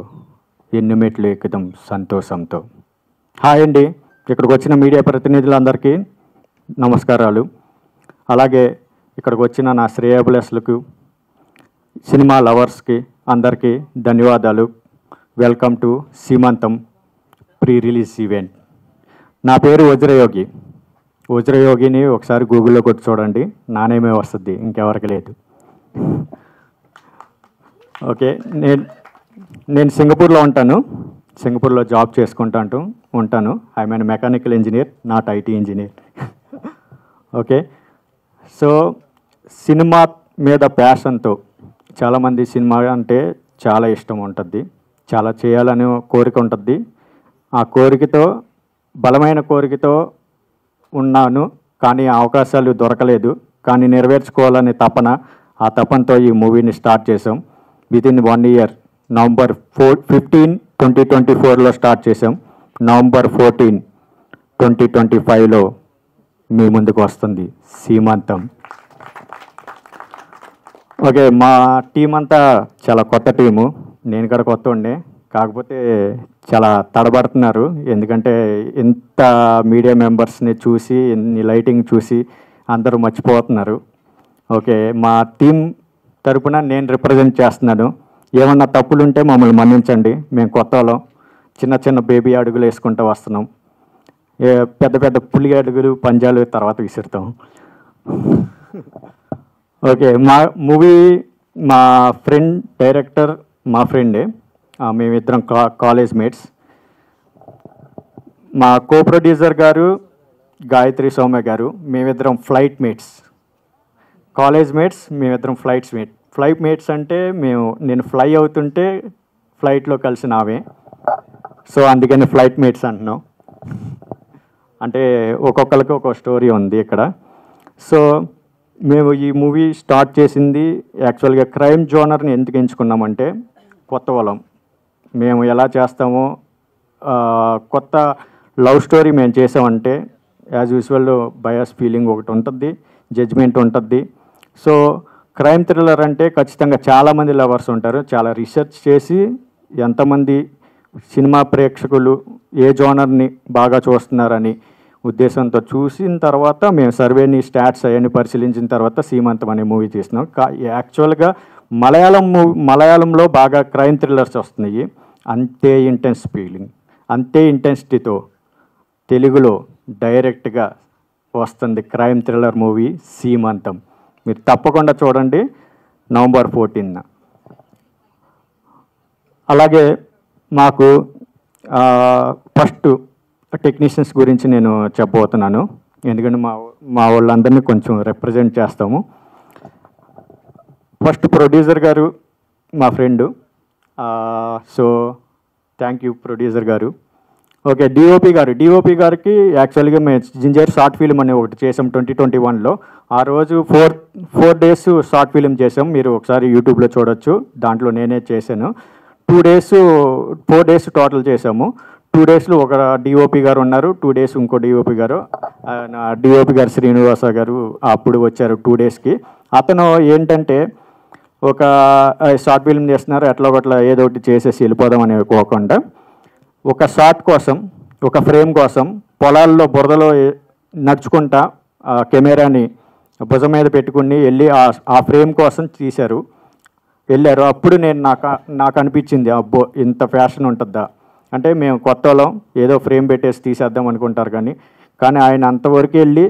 Speaker 14: ఎన్ని మెట్లు ఎక్కుదాం సంతోషంతో. హాయ్ అండి, ఇక్కడికి వచ్చిన మీడియా ప్రతినిధులందరికీ నమస్కారాలు. అలాగే ఇక్కడికి వచ్చిన నా శ్రేయాభిలాషులకు, సినిమా లవర్స్కి అందరికీ ధన్యవాదాలు. వెల్కమ్ టు సీమంతం ప్రీ రిలీజ్ ఈవెంట్. నా పేరు వజ్రయోగి. వజ్రయోగిని ఒకసారి గూగుల్లో కొట్టి చూడండి, నానేమే వస్తుంది, ఇంకెవరికి లేదు. ఓకే, నేను సింగపూర్లో ఉంటాను. సింగపూర్లో జాబ్ చేసుకుంటూ ఉంటాను. I mean mechanical engineer, not IT engineer. Okay, so cinema మీద ప్యాషన్తో, చాలామంది సినిమా అంటే చాలా ఇష్టం ఉంటుంది, చాలా చేయాలని కోరిక ఉంటుంది. ఆ కోరికతో, బలమైన కోరికతో ఉన్నాను, కానీ అవకాశాలు దొరకలేదు. కానీ నెరవేర్చుకోవాలనే తపన, ఆ తపనతో ఈ మూవీని స్టార్ట్ చేసాం. వితిన్ 1 year, November 15, 2024లో స్టార్ట్ చేసాం. November 14, 2025లో మీ ముందుకు వస్తుంది సీమంతం. ఓకే, మా టీం అంతా చాలా కొత్త టీము. నేను కూడా కొత్త ఉండే, కాకపోతే చాలా తడబడుతున్నారు. ఎందుకంటే ఇంత మీడియా మెంబర్స్ని చూసి, ఇన్ని లైటింగ్ చూసి అందరూ మర్చిపోతున్నారు. ఓకే, మా టీం తరపున నేను రిప్రజెంట్ చేస్తున్నాను. ఏమన్నా తప్పులుంటే మమ్మల్ని మన్నించండి. మేము కొత్త వాళ్ళం, చిన్న చిన్న బేబీ అడుగులు వేసుకుంటూ వస్తున్నాం. పెద్ద పెద్ద పులి అడుగులు, పంజాలు తర్వాత విసురుతాం. ఓకే, మా మూవీ మా ఫ్రెండ్ డైరెక్టర్ మా ఫ్రెండే. మేమిద్దరం కాలేజ్ మేట్స్. మా కో ప్రొడ్యూసర్ గారు గాయత్రి సౌమ్య గారు, మేమిద్దరం ఫ్లైట్ మేట్స్. కాలేజ్ మేట్స్, మేమిద్దరం ఫ్లైట్ మేట్స్ అంటే నేను ఫ్లై అవుతుంటే ఫ్లైట్లో కలిసి నావే. సో అందుకని ఫ్లైట్ మేట్స్ అంటున్నాం. అంటే ఒక్కొక్కరికి ఒక్కొక్క స్టోరీ ఉంది ఇక్కడ. సో మేము ఈ మూవీ స్టార్ట్ చేసింది యాక్చువల్గా క్రైమ్ జోనర్ని ఎందుకు ఎంచుకున్నామంటే, కొత్త వాళ్ళం, మేము ఎలా చేస్తామో, కొత్త లవ్ స్టోరీ మేము చేసామంటే యాజ్ యూజువల్ బయాస్ ఫీలింగ్ ఒకటి ఉంటుంది, జడ్జ్మెంట్ ఉంటుంది. సో క్రైమ్ థ్రిల్లర్ అంటే ఖచ్చితంగా చాలామంది లవర్స్ ఉంటారు. చాలా రీసెర్చ్ చేసి ఎంతమంది సినిమా ప్రేక్షకులు ఏ జోనర్ని బాగా చూస్తున్నారని ఉద్దేశంతో చూసిన తర్వాత మేము సర్వేని, స్టాట్స్ అవన్నీ పరిశీలించిన తర్వాత సీమంతం అనే మూవీ తీసినాం. యాక్చువల్గా మలయాళంలో బాగా క్రైమ్ థ్రిల్లర్స్ వస్తున్నాయి. అంతే ఇంటెన్స్ ఫీలింగ్, అంతే ఇంటెన్సిటీతో తెలుగులో డైరెక్ట్గా వస్తుంది క్రైమ్ థ్రిల్లర్ మూవీ సీమంతం. మీరు తప్పకుండా చూడండి, November 14. అలాగే మాకు ఫస్ట్ టెక్నీషియన్స్ గురించి నేను చెప్పబోతున్నాను, ఎందుకంటే మా వాళ్ళందరినీ కొంచెం రిప్రజెంట్ చేస్తాము. ఫస్ట్ ప్రొడ్యూసర్ గారు మా friend. So thank you producer గారు. ఓకే, డిఓపి గారికి యాక్చువల్గా మేము జింజర్ షార్ట్ ఫిల్మ్ అనే ఒకటి చేసాం 2021లో. ఆ రోజు 4 days షార్ట్ ఫిల్మ్ చేసాం. మీరు ఒకసారి యూట్యూబ్లో చూడొచ్చు, దాంట్లో నేనే చేశాను. 4 days టోటల్ చేసాము. 2 daysలో ఒక డిఓపి గారు ఉన్నారు, 2 days ఇంకో డిఓపి గారు. డిఓపి గారు శ్రీనివాస గారు అప్పుడు వచ్చారు 2 daysకి. అతను ఏంటంటే ఒక షార్ట్ ఫిల్మ్ చేస్తున్నారు, ఎట్లా ఒకట్లా ఏదో ఒకటి చేసేసి వెళ్ళిపోదాం అనుకోకుండా ఒక షాట్ కోసం, ఒక ఫ్రేమ్ కోసం పొలాల్లో బురదలో నడుచుకుంటా కెమెరాని భుజం మీద పెట్టుకుని వెళ్ళి ఆ ఫ్రేమ్ కోసం వెళ్ళారు. అప్పుడు నాకు అనిపించింది, అబ్బో ఇంత ఫ్యాషన్ ఉంటుందా. అంటే మేము కొత్త వాళ్ళం, ఏదో ఫ్రేమ్ పెట్టేసి తీసేద్దాం అనుకుంటారు, కానీ ఆయన అంతవరకు వెళ్ళి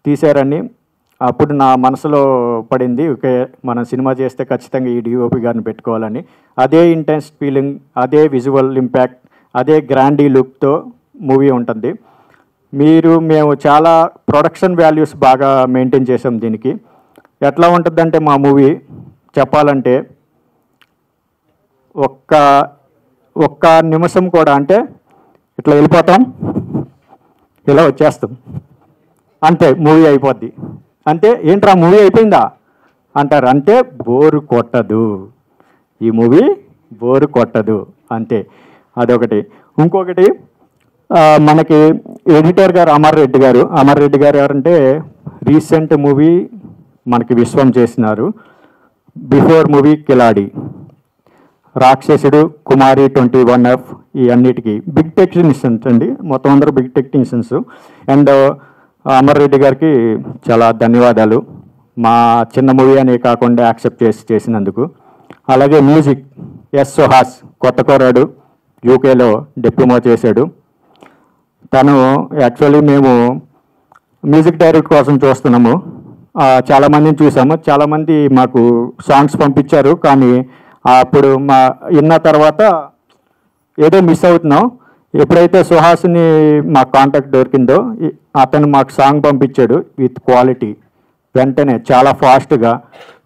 Speaker 14: తీశారని అప్పుడు నా మనసులో పడింది, ఓకే మనం సినిమా చేస్తే ఖచ్చితంగా ఈ డిఓపి గారిని పెట్టుకోవాలని. అదే ఇంటెన్స్ ఫీలింగ్, అదే విజువల్ ఇంపాక్ట్, అదే గ్రాండీ లుక్తో మూవీ ఉంటుంది. మేము చాలా ప్రొడక్షన్ వాల్యూస్ బాగా మెయింటైన్ చేసాం దీనికి. ఎట్లా ఉంటుందంటే మా మూవీ చెప్పాలంటే ఒక్క నిమిషం కూడా, అంటే ఇట్లా వెళ్ళిపోతాం, ఇలా వచ్చేస్తాం, అంతే మూవీ అయిపోద్ది. అంతే, ఏంట్రా మూవీ అయిపోయిందా అంటారు. అంటే బోరు కొట్టదు, ఈ మూవీ బోరు కొట్టదు, అంతే. అదొకటి. ఇంకొకటి, మనకి ఎడిటర్ గారు అమర్ రెడ్డి గారు ఎవరంటే రీసెంట్ మూవీ మనకి విశ్వం చేసినారు. బిఫోర్ మూవీ కిలాడి, రాక్షసుడు, కుమారి 21F, ఈ అన్నిటికీ బిగ్ టెక్నీషియన్స్ అండి, మొత్తం అందరూ big technicians. And Amar Reddy గారికి చాలా ధన్యవాదాలు, మా చిన్న మూవీ అనే కాకుండా యాక్సెప్ట్ చేసినందుకు. అలాగే మ్యూజిక్ ఎస్ సుహాస్, కొత్త కోరాడు, యూకేలో డిప్లొమా చేశాడు. తను యాక్చువల్లీ మేము మ్యూజిక్ డైరెక్టర్ కోసం చూస్తున్నాము, చాలామందిని చూసాము, చాలామంది మాకు సాంగ్స్ పంపించారు. కానీ అప్పుడు విన్న తర్వాత ఏదో మిస్ అవుతున్నాం. ఎప్పుడైతే సుహాస్ని మాకు కాంటాక్ట్ దొరికిందో అతను మాకు సాంగ్ పంపించాడు విత్ క్వాలిటీ. వెంటనే చాలా ఫాస్ట్గా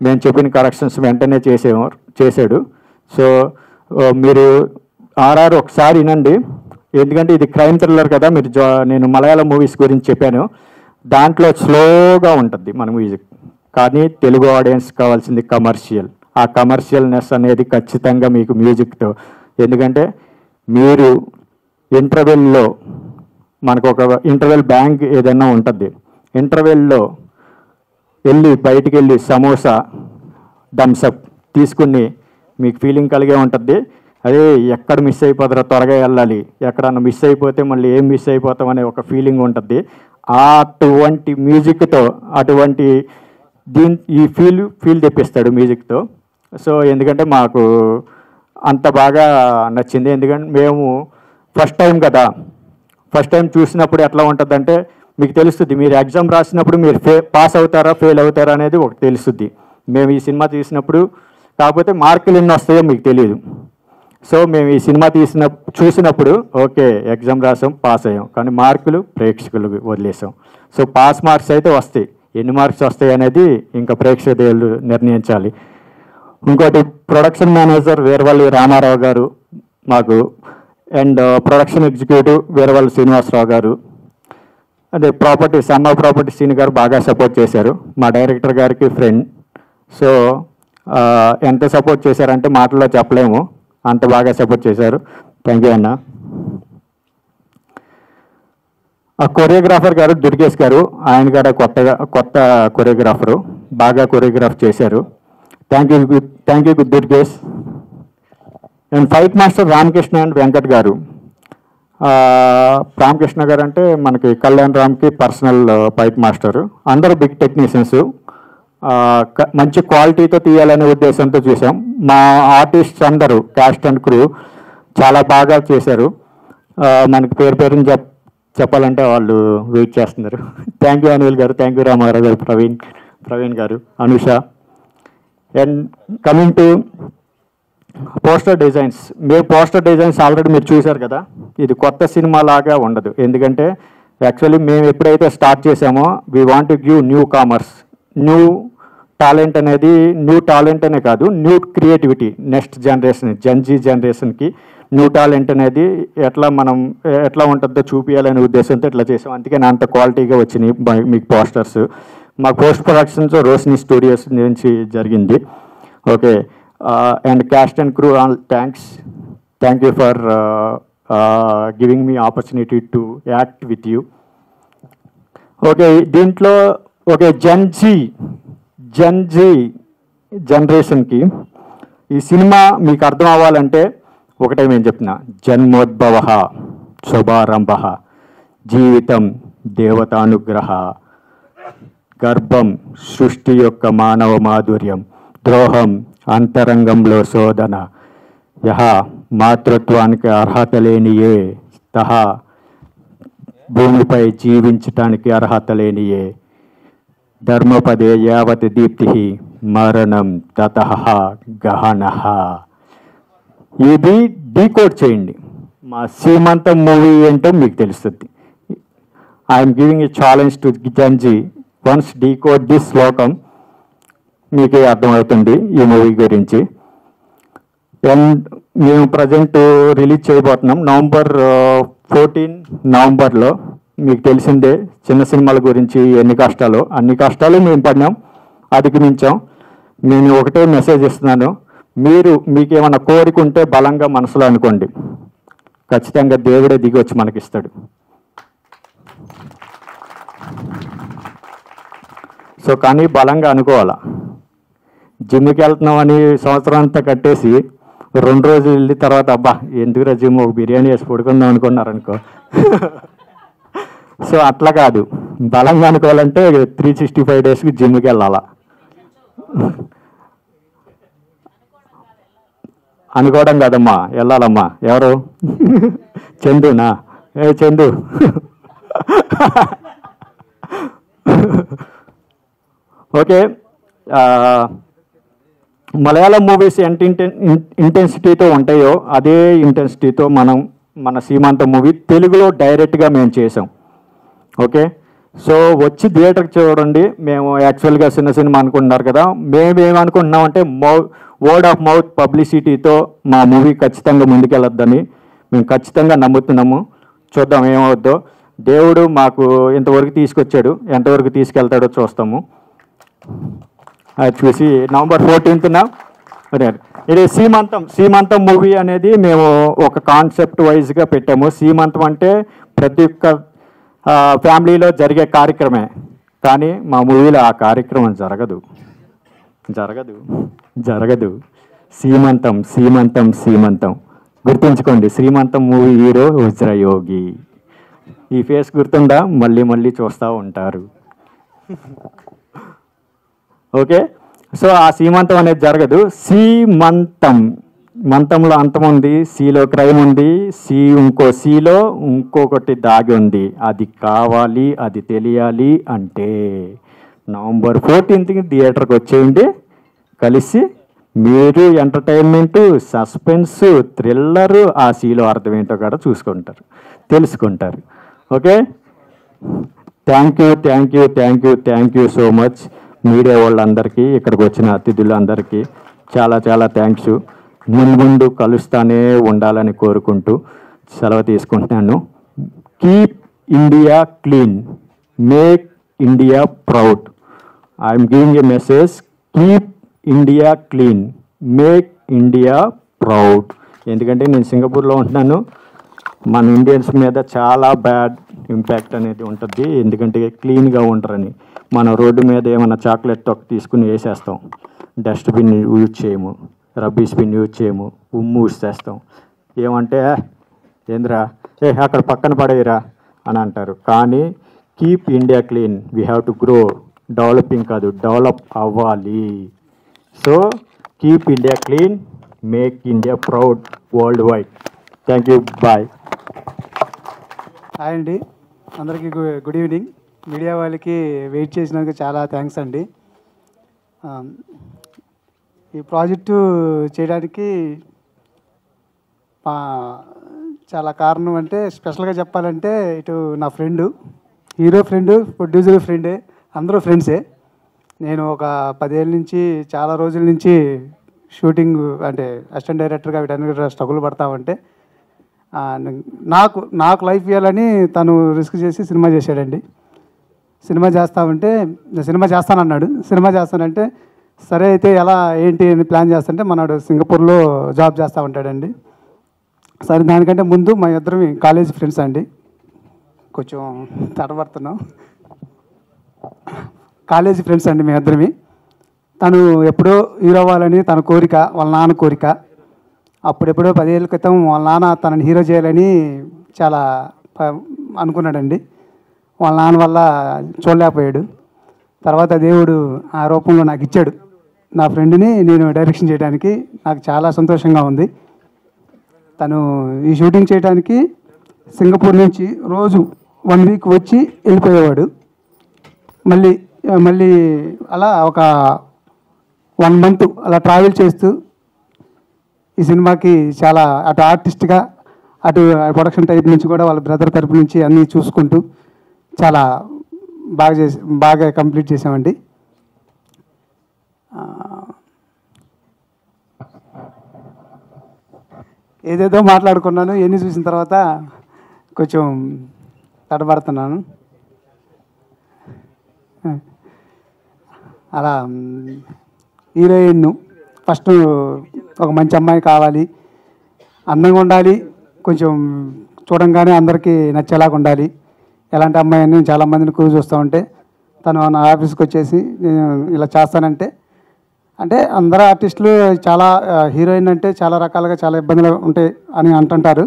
Speaker 14: మేము చెప్పిన కరెక్షన్స్ వెంటనే చేశాడు. సో మీరు ఆర్ఆర్ ఒకసారి వినండి, ఎందుకంటే ఇది క్రైమ్ థ్రిల్లర్ కదా. నేను మలయాళం మూవీస్ గురించి చెప్పాను, దాంట్లో స్లోగా ఉంటుంది మన మ్యూజిక్. కానీ తెలుగు ఆడియన్స్ కావాల్సింది కమర్షియల్. ఆ కమర్షియల్నెస్ అనేది ఖచ్చితంగా మీకు మ్యూజిక్తో, ఎందుకంటే మీరు ఇంటర్వెల్లో మనకు ఒక ఇంటర్వెల్ బ్యాంక్ ఏదైనా ఉంటుంది, ఇంటర్వెల్లో బయటికి వెళ్ళి సమోసా థమ్సప్ తీసుకుని మీకు ఫీలింగ్ కలిగే ఉంటుంది. అదే ఎక్కడ మిస్ అయిపోతారో త్వరగా వెళ్ళాలి, ఎక్కడన్నా మిస్ అయిపోతే మళ్ళీ ఏం మిస్ అయిపోతాం అనే ఒక ఫీలింగ్ ఉంటుంది. అటువంటి మ్యూజిక్తో అటువంటి ఈ ఫీల్ తెప్పిస్తాడు మ్యూజిక్తో. సో ఎందుకంటే మాకు అంత బాగా నచ్చింది, ఎందుకంటే మేము ఫస్ట్ టైం కదా, ఫస్ట్ టైం చూసినప్పుడు ఎట్లా ఉంటుందంటే మీకు తెలుస్తుంది, మీరు ఎగ్జామ్ రాసినప్పుడు మీరు పాస్ అవుతారా ఫెయిల్ అవుతారా అనేది ఒకటి తెలుస్తుంది. మేము ఈ సినిమా తీసినప్పుడు, కాకపోతే మార్కులు ఎన్ని వస్తాయో మీకు తెలియదు. సో మేము ఈ సినిమా చూసినప్పుడు ఓకే ఎగ్జామ్ రాసాం, పాస్ అయ్యాం, కానీ మార్కులు ప్రేక్షకులకు వదిలేసాం. సో పాస్ మార్క్స్ అయితే వస్తాయి, ఎన్ని మార్క్స్ వస్తాయి అనేది ఇంకా ప్రేక్షకులు నిర్ణయించాలి. ఇంకోటి ప్రొడక్షన్ మేనేజర్ వీరవల్లి రామారావు గారు మాకు, and production executive Veeravalli Srinivasarao గారు, అదే సమ్మ ప్రాపర్టీ సీని గారు బాగా సపోర్ట్ చేశారు. మా డైరెక్టర్ గారికి ఫ్రెండ్. సో ఎంత సపోర్ట్ చేశారంటే మాటల్లో చెప్పలేము, అంత బాగా సపోర్ట్ చేశారు. థ్యాంక్ యూ అన్న. ఆ కొరియోగ్రాఫర్ గారు దుర్గేష్ గారు, ఆయన కూడా కొత్త కొరియోగ్రాఫరు, బాగా కొరియోగ్రాఫ్ చేశారు. Thank you Durgesh. And fight master Ramakrishna and Venkat గారు. రామకృష్ణ గారు అంటే మనకి కళ్యాణ్ రామ్కి పర్సనల్ ఫైట్ మాస్టరు. అందరూ బిగ్ టెక్నీషియన్స్, మంచి క్వాలిటీతో తీయాలనే ఉద్దేశంతో చూసాం. మా ఆర్టిస్ట్స్ అందరూ క్యాస్ట్ అండ్ క్రూ చాలా బాగా చేశారు. మనకి పేరుని చెప్పాలంటే వాళ్ళు వెయిట్ చేస్తున్నారు. థ్యాంక్ యూ అనిల్ గారు, థ్యాంక్ యూ రామారావు గారు, ప్రవీణ్ గారు, Anusha. And coming to poster designs, poster designs already మీరు చూశారు కదా. ఇది కొత్త సినిమా లాగా ఉండదు, ఎందుకంటే యాక్చువల్లీ మేము ఎప్పుడైతే స్టార్ట్ చేసామో we want to give new commerce, new talent అనేది, న్యూ టాలెంట్ అనే కాదు, new creativity next generation, Gen Z జనరేషన్కి న్యూ టాలెంట్ అనేది ఎట్లా ఉంటుందో చూపించాలనే ఉద్దేశంతో ఇట్లా చేసాం. అందుకే నా అంత క్వాలిటీగా వచ్చినాయి మీకు పోస్టర్స్. మా పోస్ట్ ప్రొడక్షన్స్ రోషిని స్టూడియోస్ నుంచి జరిగింది. Okay, and caste and crew all thank you for giving me opportunity to act with you. Okay, దీంట్లో ఓకే జెన్జీ జనరేషన్కి ఈ సినిమా మీకు అర్థం అవ్వాలంటే ఒకటే మేము చెప్తున్నా, జన్మోద్భవ శుభారంభ, జీవితం దేవతానుగ్రహ, గర్భం సృష్టి యొక్క మానవ మాధుర్యం, ద్రోహం అంతరంగంలో శోధన, యహ మాతృత్వానికి అర్హత లేనియే, తహ భూమిపై జీవించటానికి అర్హత లేనియే, ధర్మపదే యావత్ దీప్తి మరణం తతః గహనః. ఇది డీకోడ్ చేయండి. మా సీమంతం మూవీ ఏంటో మీకు తెలుస్తుంది. I'm giving a challenge to జంజీ. వన్స్ డీకోడ్ దిస్ శ్లోకం మీకే అర్థమవుతుంది ఈ మూవీ గురించి. అండ్ మేము ప్రజెంట్ రిలీజ్ చేయబోతున్నాం నవంబర్ 14 నవంబర్లో. మీకు తెలిసిందే చిన్న సినిమాల గురించి అన్ని కష్టాలు మేము పడినాం, అధిగమించాం. నేను ఒకటే మెసేజ్ ఇస్తున్నాను, మీకేమైనా కోరిక ఉంటే బలంగా మనసులో అనుకోండి, ఖచ్చితంగా దేవుడే దిగి వచ్చి మనకిస్తాడు. సో కానీ బలంగా అనుకోవాలా. జిమ్కి వెళ్తున్నామని సంవత్సరం అంతా కట్టేసి 2 రోజులు వెళ్ళిన తర్వాత అబ్బా ఎందుకురా జిమ్, ఒక బిర్యానీ వేసి పడుకుందాం అనుకున్నారనుకో. సో అట్లా కాదు, బలంగా అనుకోవాలంటే 365 డేస్కి జిమ్కి వెళ్ళాలా. అనుకోవడం కాదమ్మా, వెళ్ళాలమ్మా. ఎవరు? చందునా? చందు. ఓకే, మలయాళం మూవీస్ ఎంత ఇంటెన్సిటీతో ఉంటాయో అదే ఇంటెన్సిటీతో మన సీమాంతం మూవీ తెలుగులో డైరెక్ట్గా మేము చేసాం. ఓకే, సో వచ్చి థియేటర్కి చూడండి. మేము యాక్చువల్గా చిన్న సినిమా అనుకుంటున్నారు కదా, మేమేమనుకుంటున్నామంటే వర్డ్ ఆఫ్ మౌత్ పబ్లిసిటీతో మా మూవీ ఖచ్చితంగా ముందుకెళ్ళొద్దని మేము ఖచ్చితంగా నమ్ముతున్నాము. చూద్దాం ఏమవుద్దో. దేవుడు మాకు ఇంతవరకు తీసుకొచ్చాడు, ఎంతవరకు తీసుకెళ్తాడో చూస్తాము. అది చూసి నవంబర్ 14న ఇది సీమంతం మూవీ అనేది మేము ఒక కాన్సెప్ట్ వైజ్గా పెట్టాము. సీమంతం అంటే ప్రతి ఒక్క ఫ్యామిలీలో జరిగే కార్యక్రమే, కానీ మా మూవీలో ఆ కార్యక్రమం జరగదు. సీమంతం గుర్తుంచుకోండి. శ్రీమంతం మూవీ హీరో వజ్రయోగి. ఈ ఫేస్ గుర్తుందా? మళ్ళీ చూస్తూ ఉంటారు. ఓకే, సో ఆ సీమంతం అనేది జరగదు. మంతంలో అంతం ఉంది, సిలో క్రైమ్ ఉంది, ఇంకో సిలో ఇంకొకటి దాగి ఉంది. అది కావాలి, అది తెలియాలి అంటే నవంబర్ 14కి థియేటర్కి వచ్చేయండి. కలిసి మీరు ఎంటర్టైన్మెంటు, సస్పెన్స్, థ్రిల్లరు, ఆ సిలో అర్థం ఏంటో కూడా తెలుసుకుంటారు. Okay, thank you so much. Media వాళ్ళందరికీ, ఇక్కడికి వచ్చిన అతిథులందరికీ చాలా థ్యాంక్స్. ముందు కలుస్తానే ఉండాలని కోరుకుంటూ సెలవు తీసుకుంటున్నాను. Keep India clean, make India proud. I'm giving A message, keep India clean, make India proud. ఎందుకంటే నేను సింగపూర్లో ఉంటున్నాను. మన ఇండియన్స్ మీద చాలా బ్యాడ్ ఇంపాక్ట్ అనేది ఉంటుంది, ఎందుకంటే క్లీన్గా ఉంటారని. మన రోడ్డు మీద ఏమైనా చాక్లెట్ తొక్క తీసుకుని వేసేస్తాం, డస్ట్బిన్ యూజ్ చేయము, రబ్బీస్ బిన్ యూజ్ చేయము, ఊసేస్తాం. ఏమంటే ఏంద్రా అక్కడ పక్కన పడేయరా అని అంటారు. కానీ keep India clean, we have to grow. Developing కాదు, డెవలప్ అవ్వాలి. So keep India clean, make India proud worldwide. Thank you, bye.
Speaker 15: Hi అండి, అందరికీ గుడ్ ఈవినింగ్. మీడియా వాళ్ళకి వెయిట్ చేసినందుకు చాలా థ్యాంక్స్ అండి. ఈ ప్రాజెక్టు చేయడానికి చాలా కారణం అంటే, స్పెషల్గా చెప్పాలంటే ఇటు నా ఫ్రెండు, హీరో ఫ్రెండు, ప్రొడ్యూసర్ ఫ్రెండే, అందరూ ఫ్రెండ్సే. నేను ఒక 10 ఏళ్ళ నుంచి, చాలా రోజుల నుంచి షూటింగ్ అంటే అసిస్టెంట్ డైరెక్టర్గా వీటన్నిటి స్ట్రగుల్ పడతామంటే నాకు లైఫ్ ఇవ్వాలని తను రిస్క్ చేసి సినిమా చేశాడండి. సినిమా చేస్తానన్నాడు. సినిమా చేస్తానంటే సరే అయితే ఎలా ఏంటి అని ప్లాన్ చేస్తుంటే మనడు సింగపూర్లో జాబ్ చేస్తూ ఉంటాడండి. సరే, దానికంటే ముందు మా ఇద్దరం కాలేజ్ ఫ్రెండ్స్ అండి. కొంచెం తడబడుతున్నాం. కాలేజీ ఫ్రెండ్స్ అండి మీ ఇద్దరిమి. తను ఎప్పుడో హీరో అవ్వాలని తన కోరిక, వాళ్ళ నాన్న కోరిక. అప్పుడెప్పుడో 10 ఏళ్ళ క్రితం వాళ్ళ నాన్న తనని హీరో చేయాలని చాలా అనుకున్నాడండి. వాళ్ళ నాన్న వల్ల చూడలేకపోయాడు. తర్వాత దేవుడు ఆ రూపంలో నాకు ఇచ్చాడు. నా ఫ్రెండ్ని నేను డైరెక్షన్ చేయడానికి నాకు చాలా సంతోషంగా ఉంది. తను ఈ షూటింగ్ చేయడానికి సింగపూర్ నుంచి రోజు 1 వీక్ వచ్చి వెళ్ళిపోయేవాడు. మళ్ళీ మళ్ళీ అలా ఒక 1 month అలా ట్రావెల్ చేస్తూ ఈ సినిమాకి చాలా అటు ఆర్టిస్ట్గా అటు ప్రొడక్షన్ టైప్ నుంచి కూడా వాళ్ళ బ్రదర్ తరపు నుంచి అన్నీ చూసుకుంటూ చాలా బాగా కంప్లీట్ చేసామండి. ఏదేదో మాట్లాడుకున్నాను, ఎన్ని చూసిన తర్వాత కొంచెం తడబడుతున్నాను. అలా హీరోయిన్ ఫస్ట్ ఒక మంచి అమ్మాయి కావాలి, అందంగా ఉండాలి, కొంచెం చూడంగానే అందరికీ నచ్చేలాగా ఉండాలి. ఎలాంటి అమ్మాయి అని చాలామందిని చూస్తూ ఉంటే తను నా ఆఫీస్కి వచ్చేసి నేను ఇలా చేస్తానంటే, అంటే అందరూ ఆర్టిస్టులు చాలా హీరోయిన్ అంటే చాలా రకాలుగా చాలా ఇబ్బందులు ఉంటాయి అని అంటుంటారు.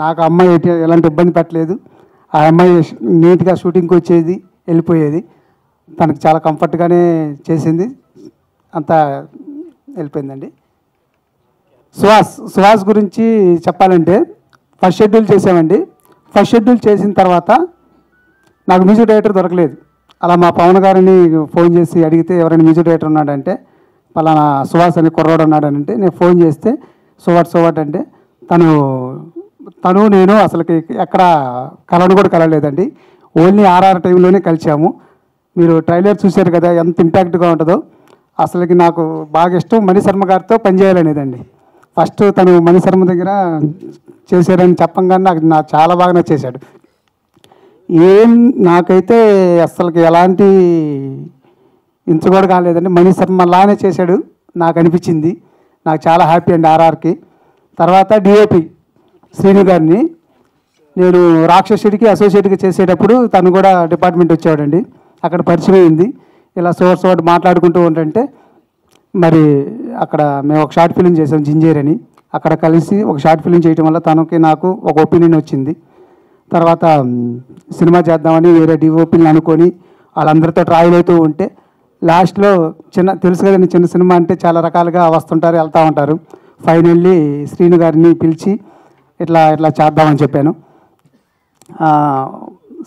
Speaker 15: నాకు అమ్మాయి ఎలాంటి ఇబ్బంది పెట్టలేదు. ఆ అమ్మాయి నీట్గా షూటింగ్కి వచ్చేది, వెళ్ళిపోయేది. తనకు చాలా కంఫర్ట్గానే చేసింది, అంతా వెళ్ళిపోయిందండి. సుహాస్ గురించి చెప్పాలంటే ఫస్ట్ షెడ్యూల్ చేసామండి. ఫస్ట్ షెడ్యూల్ చేసిన తర్వాత నాకు మ్యూజిక్ డైరెక్టర్ దొరకలేదు. అలా మా పవన్ గారిని ఫోన్ చేసి అడిగితే ఎవరైనా మ్యూజిక్ డైరెక్టర్ ఉన్నాడంటే పలానా సుహాస్ అని కుర్రాడు ఉన్నాడనంటే నేను ఫోన్ చేస్తే సువాట్ అంటే తను నేను అసలుకి ఎక్కడ కలను కూడా కలలేదండి. ఓన్లీ ఆర్ఆర్ టైంలోనే కలిసాము. మీరు ట్రైలర్ చూశారు కదా ఎంత ఇంపాక్ట్గా ఉంటుందో. అసలుకి నాకు బాగా ఇష్టం మణిశర్మ గారితో పనిచేయాలనేదండి. ఫస్ట్ తను మణిశర్మ దగ్గర చేశారని చెప్పంగానే నాకు చాలా బాగా నచ్చేశాడు. నాకైతే అసలుకి ఎలాంటి ఇంచు కూడా కాలేదండి. మణిశర్మ లానే చేశాడు నాకు అనిపించింది. నాకు చాలా హ్యాపీ అండి ఆర్ఆర్కి. తర్వాత డిఓపి శ్రీను గారిని నేను రాక్షసుడికి అసోసియేట్గా చేసేటప్పుడు తను కూడా డిపార్ట్మెంట్ వచ్చాడండి. అక్కడ పరిచయం అయింది. ఇలా సోర్స్ మాట్లాడుకుంటూ ఉంటుంటే మరి అక్కడ మేము ఒక షార్ట్ ఫిలిం చేసాం జింజేర్ అని. అక్కడ కలిసి ఒక షార్ట్ ఫిలిం చేయడం వల్ల తనకి నాకు ఒక ఒపీనియన్ వచ్చింది. తర్వాత సినిమా చేద్దామని వేరే డిఓపీని అనుకొని వాళ్ళందరితో ట్రావెల్ అవుతూ ఉంటే లాస్ట్లో తెలుసు కదండి, చిన్న సినిమా అంటే చాలా రకాలుగా వస్తుంటారు, వెళ్తూ ఉంటారు. ఫైనల్లీ శ్రీను గారిని పిలిచి ఇట్లా చేద్దామని చెప్పాను.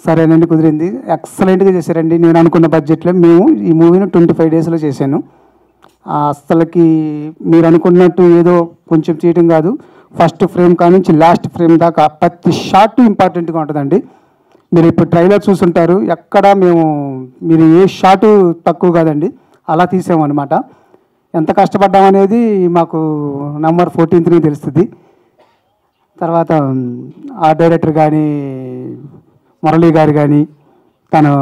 Speaker 15: సరేనండి, కుదిరింది. ఎక్సలెంట్గా చేశారండి. నేను అనుకున్న బడ్జెట్లో మేము ఈ మూవీని 25 daysలో చేశాను. అసలుకి మీరు అనుకున్నట్టు ఏదో కొంచెం చేయటం కాదు. ఫస్ట్ ఫ్రేమ్ కానుంచి లాస్ట్ ఫ్రేమ్ దాకా ప్రతి షాట్ ఇంపార్టెంట్గా ఉంటుందండి. మీరు ఇప్పుడు ట్రైలర్ చూసుంటారు, ఎక్కడ మీరు ఏ షాటు తక్కువ కాదండి, అలా తీసామన్నమాట. ఎంత కష్టపడ్డామనేది మాకు November 14th తెలుస్తుంది. తర్వాత ఆ డైరెక్టర్ కానీ మురళీ గారు కానీ తను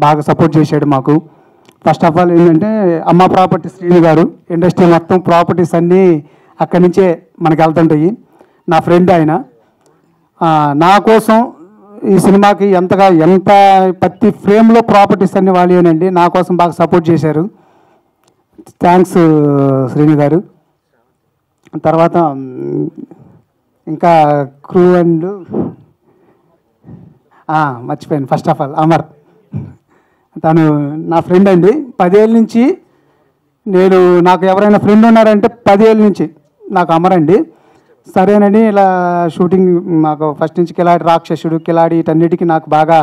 Speaker 15: బాగా సపోర్ట్ చేశాడు మాకు. ఫస్ట్ ఆఫ్ ఆల్ ఏంటంటే అమ్మ ప్రాపర్టీ శ్రీను గారు, ఇండస్ట్రీ మొత్తం ప్రాపర్టీస్ అన్నీ అక్కడి నుంచే మనకు వెళ్తుంటాయి. నా ఫ్రెండ్ ఆయన. నా కోసం ఈ సినిమాకి ఎంత ప్రతి ఫ్రేమ్లో ప్రాపర్టీస్ అన్నీ వాళ్ళేనండి. నా కోసం బాగా సపోర్ట్ చేశారు. థ్యాంక్స్ శ్రీను గారు. తర్వాత ఇంకా క్రూ అండ్ మర్చిపోయాను. ఫస్ట్ ఆఫ్ ఆల్ అమర్, తను నా ఫ్రెండ్ అండి. 10 ఏళ్ళ నుంచి నాకు ఎవరైనా ఫ్రెండ్ ఉన్నారంటే 10 ఏళ్ళ నుంచి నాకు అమర్ అండి. సరేనండి, ఇలా షూటింగ్ మాకు ఫస్ట్ నుంచి కిలాడి, రాక్షసుడు, కిలాడి వీటన్నిటికీ నాకు బాగా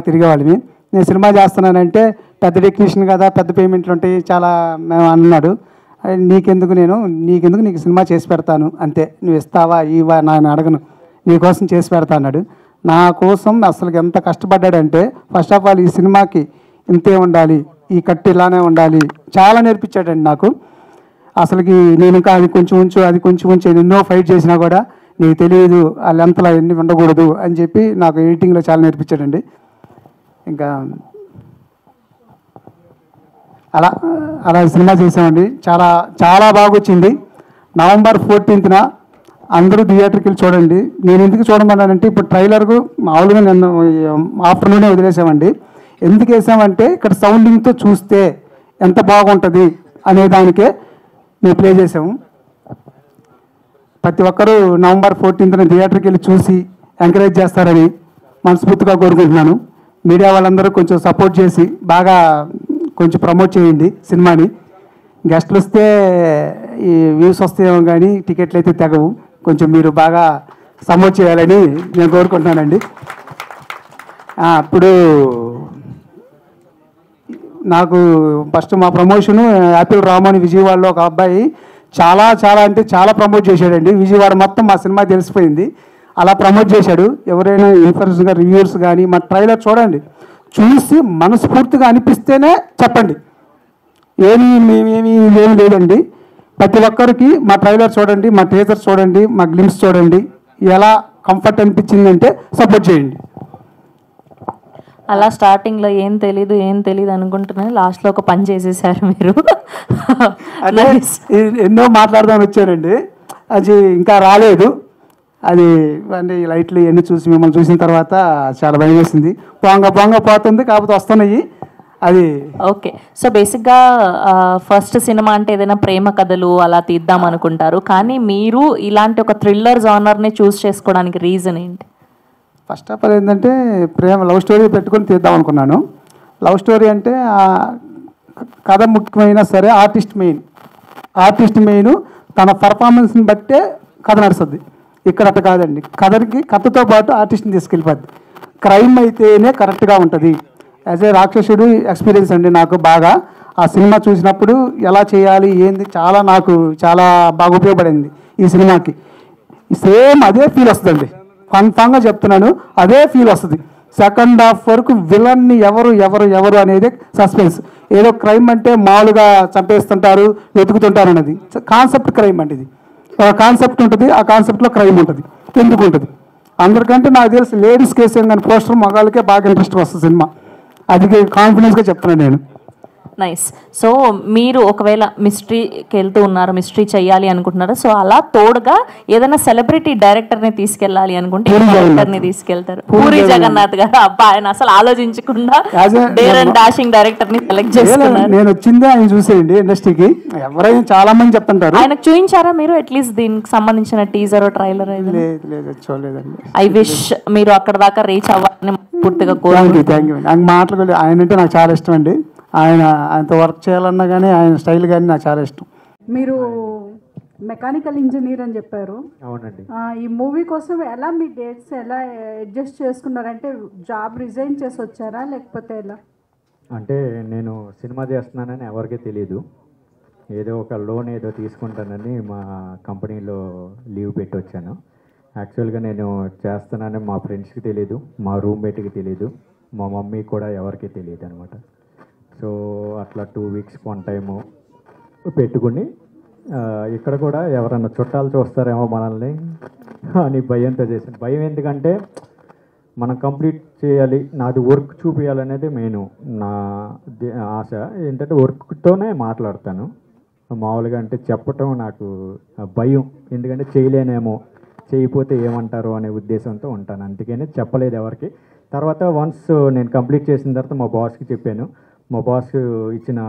Speaker 15: తిరిగేవాళ్ళమి. నేను సినిమా చేస్తున్నానంటే పెద్ద టెక్నీషియన్ కదా, పెద్ద పేమెంట్లు ఉంటాయి చాలా మేము అన్నాడు. నీకెందుకు నీకు సినిమా చేసి పెడతాను అంతే, నువ్వు ఇస్తావా ఇవా నేను అడగను, నీకోసం చేసి పెడతా అన్నాడు. నా కోసం అసలు ఎంత కష్టపడ్డాడంటే ఫస్ట్ ఆఫ్ ఆల్ ఈ సినిమాకి ఇంతే ఉండాలి, ఈ కట్టు ఇలానే ఉండాలి, చాలా నేర్పించాడండి నాకు. అసలుకి నేను ఇంకా అది కొంచెం ఉంచు ఎన్నో ఫైట్ చేసినా కూడా నీకు తెలియదు ఆ లెంత్లో ఎన్ని ఉండకూడదు అని చెప్పి నాకు ఎడిటింగ్లో చాలా నేర్పించాడండి. ఇంకా అలా సినిమా చేసామండి. చాలా చాలా బాగా వచ్చింది. November 14th అందరూ థియేటర్కి వెళ్ళి చూడండి. నేను ఎందుకు చూడమన్నానంటే ఇప్పుడు ట్రైలర్కు మామూలుగా నేను ఆఫ్టర్నూనే వదిలేసామండి. ఎందుకు వేసామంటే ఇక్కడ సౌండింగ్తో చూస్తే ఎంత బాగుంటుంది అనే దానికే మేము ప్లే చేసాము. ప్రతి ఒక్కరూ November 14th థియేటర్కి వెళ్ళి చూసి ఎంకరేజ్ చేస్తారని మనస్ఫూర్తిగా కోరుకుంటున్నాను. మీడియా వాళ్ళందరూ కొంచెం సపోర్ట్ చేసి బాగా కొంచెం ప్రమోట్ చేయండి సినిమాని. గెస్ట్లు వస్తే ఈ వ్యూస్ వస్తాయేమో కానీ టికెట్లు అయితే తెగవు. కొంచెం మీరు బాగా సపోర్ట్ చేయాలని నేను కోరుకుంటున్నానండి. ఇప్పుడు నాకు ఫస్ట్ మా ప్రమోషను యాపిల్ రాము అని విజయవాడలో ఒక అబ్బాయి చాలా చాలా అంటే చాలా ప్రమోట్ చేశాడండి. విజయవాడ మొత్తం మా సినిమా తెలిసిపోయింది. అలా ప్రమోట్ చేశాడు. ఎవరైనా ఇన్ఫ్లుయెన్స్గా రివ్యూర్స్ కానీ మా ట్రైలర్ చూడండి, చూసి మనస్ఫూర్తిగా అనిపిస్తేనే చెప్పండి. మేమేమి లేదండి. ప్రతి ఒక్కరికి మా ట్రైలర్ చూడండి, మా టీజర్ చూడండి, మా గ్లిమ్స్ చూడండి, ఎలా కంఫర్ట్ అనిపించిందంటే సపోర్ట్ చేయండి.
Speaker 16: అలా స్టార్టింగ్లో ఏం తెలీదు అనుకుంటున్నాను, లాస్ట్లో ఒక పని చేసేసారు మీరు.
Speaker 15: అదే ఎన్నో మాట్లాడదామని వచ్చానండి, అది ఇంకా రాలేదు. అది అంటే లైట్లు ఇవన్నీ చూసి మిమ్మల్ని చూసిన తర్వాత చాలా భయం వేసింది. పొంగ పోతుంది, కాకపోతే వస్తున్నాయి. అది
Speaker 16: ఓకే. సో బేసిక్గా ఫస్ట్ సినిమా అంటే ఏదైనా ప్రేమ కథలు అలా తీద్దాం అనుకుంటారు, కానీ మీరు ఇలాంటి ఒక థ్రిల్లర్ జానర్ని చూస్ చేసుకోవడానికి రీజన్ ఏంటి?
Speaker 15: ఫస్ట్ ఆఫ్ ఆల్ ఏంటంటే ప్రేమ లవ్ స్టోరీ పెట్టుకొని తీద్దాం అనుకున్నాను. లవ్ స్టోరీ అంటే కథ ముఖ్యమైనా సరే ఆర్టిస్ట్ మెయిన్ తన పర్ఫార్మెన్స్ని బట్టే కథ నడుస్తుంది. ఇక్కడ అట్ట కాదండి, కథతో పాటు ఆర్టిస్ట్ని తీసుకెళ్ళిపోద్ది. క్రైమ్ అయితేనే కరెక్ట్గా ఉంటుంది. యాజ్ ఏ రాక్షసుడు ఎక్స్పీరియన్స్ అండి నాకు బాగా. ఆ సినిమా చూసినప్పుడు ఎలా చేయాలి ఏంది నాకు చాలా బాగా ఉపయోగపడింది ఈ సినిమాకి. సేమ్ అదే ఫీల్ వస్తుందండి, కన్ఫామ్గా చెప్తున్నాను, అదే ఫీల్ వస్తుంది. సెకండ్ హాఫ్ వరకు విలన్ని ఎవరు అనేది సస్పెన్స్. ఏదో క్రైమ్ అంటే మామూలుగా చంపేస్తుంటారు, వెతుకుతుంటారు అన్నది కాన్సెప్ట్. క్రైమ్ అంటే ఇది ఒక కాన్సెప్ట్ ఉంటుంది, ఆ కాన్సెప్ట్లో క్రైమ్ ఉంటుంది. ఎందుకు ఉంటుంది అందరికంటే నాకు తెలిసి లేడీస్ కేసు కానీ పోస్టర్ మగాళ్ళకే బాగా ఇంట్రెస్ట్ వస్తుంది సినిమా. అది కాన్ఫిడెన్స్గా చెప్తున్నాను నేను.
Speaker 16: నైస్. సో మీరు ఒకవేళ మిస్టరీకి వెళ్తూ ఉన్నారు, మిస్టరీ చేయాలి అనుకుంటున్నారు, సో అలా తోడుగా ఏదైనా సెలబ్రిటీ డైరెక్టర్ని తీసుకెళ్ళాలి అనుకుంటే డైరెక్టర్ని తీసుకెళ్తారు? పూరి జగన్నాథ్ గారు. అబ్బా, ఆయన అసలు ఆలోచించకుండా డేర్ అండ్ డాషింగ్ డైరెక్టర్ని సెలెక్ట్ చేసుకున్నారు.
Speaker 15: నేను వచ్చిందే ఆయన చూసేయండి ఇండస్ట్రీకి. ఎవరైనా చాలా మంది చెప్తుంటారు.
Speaker 16: ఆయనకు చూపించారా మీరు అట్లీస్ట్ దీనికి సంబంధించిన టీజర్ ట్రైలర్?
Speaker 15: లేదు చూడలేదండి.
Speaker 16: ఐ విష్ మీరు అక్కడ దాకా రీచ్ అవ్వాలని పూర్తిగా
Speaker 15: థ్యాంక్ యూ. నాకు మాటలు ఆయన అంటే నాకు చాలా ఇష్టం అండి. ఆయనతో వర్క్ చేయాలన్నా కానీ ఆయన స్టైల్ కానీ నాకు చాలా ఇష్టం.
Speaker 17: మీరు మెకానికల్ ఇంజనీర్ అని చెప్పారు.
Speaker 14: అవునండి.
Speaker 17: ఈ మూవీ కోసం ఎలా మీ డేట్స్ ఎలా అడ్జస్ట్ చేసుకున్నారంటే జాబ్ రిజైన్ చేసి వచ్చారా లేకపోతే ఎలా?
Speaker 14: అంటే నేను సినిమా చేస్తున్నానని ఎవరికీ తెలియదు. ఏదో ఒక లోన్ ఏదో తీసుకుంటానని మా కంపెనీలో లీవ్ పెట్టి వచ్చాను. యాక్చువల్గా నేను చేస్తున్నానని మా ఫ్రెండ్స్కి తెలియదు, మా రూమ్మేట్కి తెలియదు, మా మమ్మీ కూడా ఎవరికీ తెలియదు అనమాట. సో అట్లా 2 వీక్స్ వన్ టైము పెట్టుకుని ఇక్కడ కూడా ఎవరన్నా చుట్టాలు చూస్తారేమో మనల్ని అని భయంతో చేశాను. భయం ఎందుకంటే మనం కంప్లీట్ చేయాలి, నాది వర్క్ చూపించాలనేది మెయిన్ నా ఆశ. ఏంటంటే వర్క్తోనే మాట్లాడతాను మామూలుగా. అంటే చెప్పటం నాకు భయం, ఎందుకంటే చేయలేనేమో, చేయకపోతే ఏమంటారో అనే ఉద్దేశంతో ఉంటాను. అందుకనే చెప్పలేదు ఎవరికి. తర్వాత వన్స్ నేను కంప్లీట్ చేసిన తర్వాత మా బాస్కి చెప్పాను. మా బాస్ ఇచ్చిన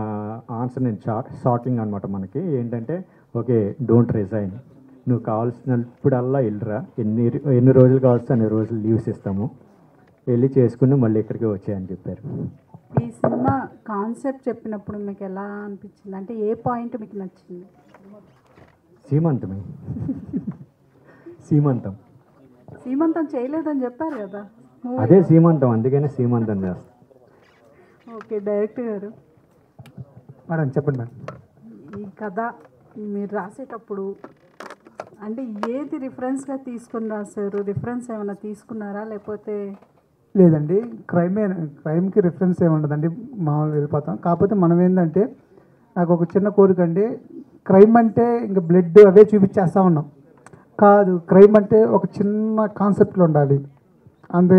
Speaker 14: ఆన్సర్ నేను షాకింగ్ అనమాట. మనకి ఏంటంటే ఓకే, డోంట్ రిజైన్, నువ్వు కావాల్సినప్పుడల్లా వెళ్ళరా, ఎన్ని రోజులు కావాల్సి అన్ని రోజులు లీవ్స్ ఇస్తాము, వెళ్ళి చేసుకుని మళ్ళీ ఇక్కడికి వచ్చాయని చెప్పారు.
Speaker 17: ఈ సినిమా కాన్సెప్ట్ చెప్పినప్పుడు మీకు ఎలా అనిపించింది? అంటే ఏ పాయింట్ మీకు నచ్చింది? సీమంతం చేయలేదని చెప్పారు కదా.
Speaker 14: అదే సీమంతం, అందుకనే సీమంతం చేస్తాం.
Speaker 17: ఓకే, డైరెక్టర్ గారు
Speaker 15: మేడం చెప్పండి. మేడం,
Speaker 17: ఈ కథ మీరు రాసేటప్పుడు అంటే ఏది రిఫరెన్స్గా తీసుకుని రాశారు? రిఫరెన్స్ ఏమైనా తీసుకున్నారా లేకపోతే?
Speaker 15: లేదండి, క్రైమ్కి రిఫరెన్స్ ఏమి ఉండదండి, మామూలుగా వెళ్ళిపోతాం. కాకపోతే మనం ఏంటంటే నాకు ఒక చిన్న కోరిక అండి, క్రైమ్ అంటే ఇంకా బ్లడ్ అవే చూపించేస్తూ ఉన్నాం కాదు. క్రైమ్ అంటే ఒక చిన్న కాన్సెప్ట్లో ఉండాలి. అంతే,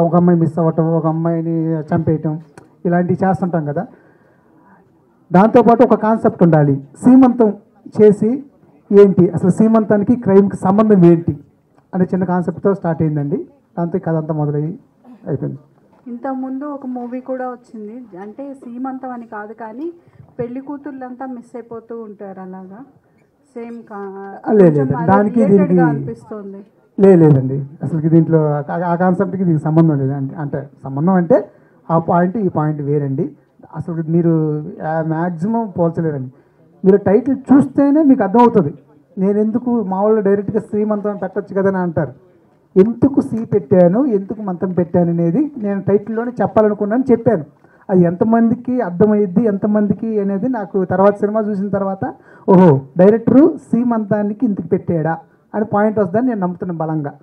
Speaker 15: ఒక అమ్మాయి మిస్ అవ్వటం, ఒక అమ్మాయిని చంపేయటం, ఇలాంటివి చేస్తుంటాం కదా. దాంతోపాటు ఒక కాన్సెప్ట్ ఉండాలి. సీమంతం చేసి ఏంటి అసలు సీమంతానికి క్రైమ్కి సంబంధం ఏంటి అనే చిన్న కాన్సెప్ట్తో స్టార్ట్ అయిందండి. దాంతో కథ అంతా అయిపోయింది.
Speaker 17: ఇంతకుముందు ఒక మూవీ కూడా వచ్చింది, అంటే సీమంతం అని కాదు కానీ పెళ్లి కూతుర్లంతా మిస్ అయిపోతూ ఉంటారు, అలాగా సేమ్
Speaker 15: దానికి
Speaker 17: అనిపిస్తుంది.
Speaker 15: లేదండి, అసలు దీంట్లో ఆ కాన్సెప్ట్కి దీనికి సంబంధం లేదు. అంటే సంబంధం అంటే ఆ పాయింట్ ఈ పాయింట్ వేరండి. అసలు మీరు మ్యాక్సిమం పోల్చలేరండి. మీరు టైటిల్ చూస్తేనే మీకు అర్థమవుతుంది. నేను ఎందుకు మామూలుగా డైరెక్ట్గా శ్రీమంతం పెట్టచ్చు కదని అంటారు. ఎందుకు సి పెట్టాను, ఎందుకు మంతం పెట్టాను అనేది నేను టైటిల్లోనే చెప్పాలనుకున్నాను, చెప్పాను. అది ఎంతమందికి అర్థమయ్యిద్ది ఎంతమందికి అనేది నాకు తర్వాత సినిమా చూసిన తర్వాత ఓహో డైరెక్టరు సీమంతానికి ఇంతకు పెట్టాడా అని పాయింట్ వస్తుందని నేను నమ్ముతున్నాను బలంగా.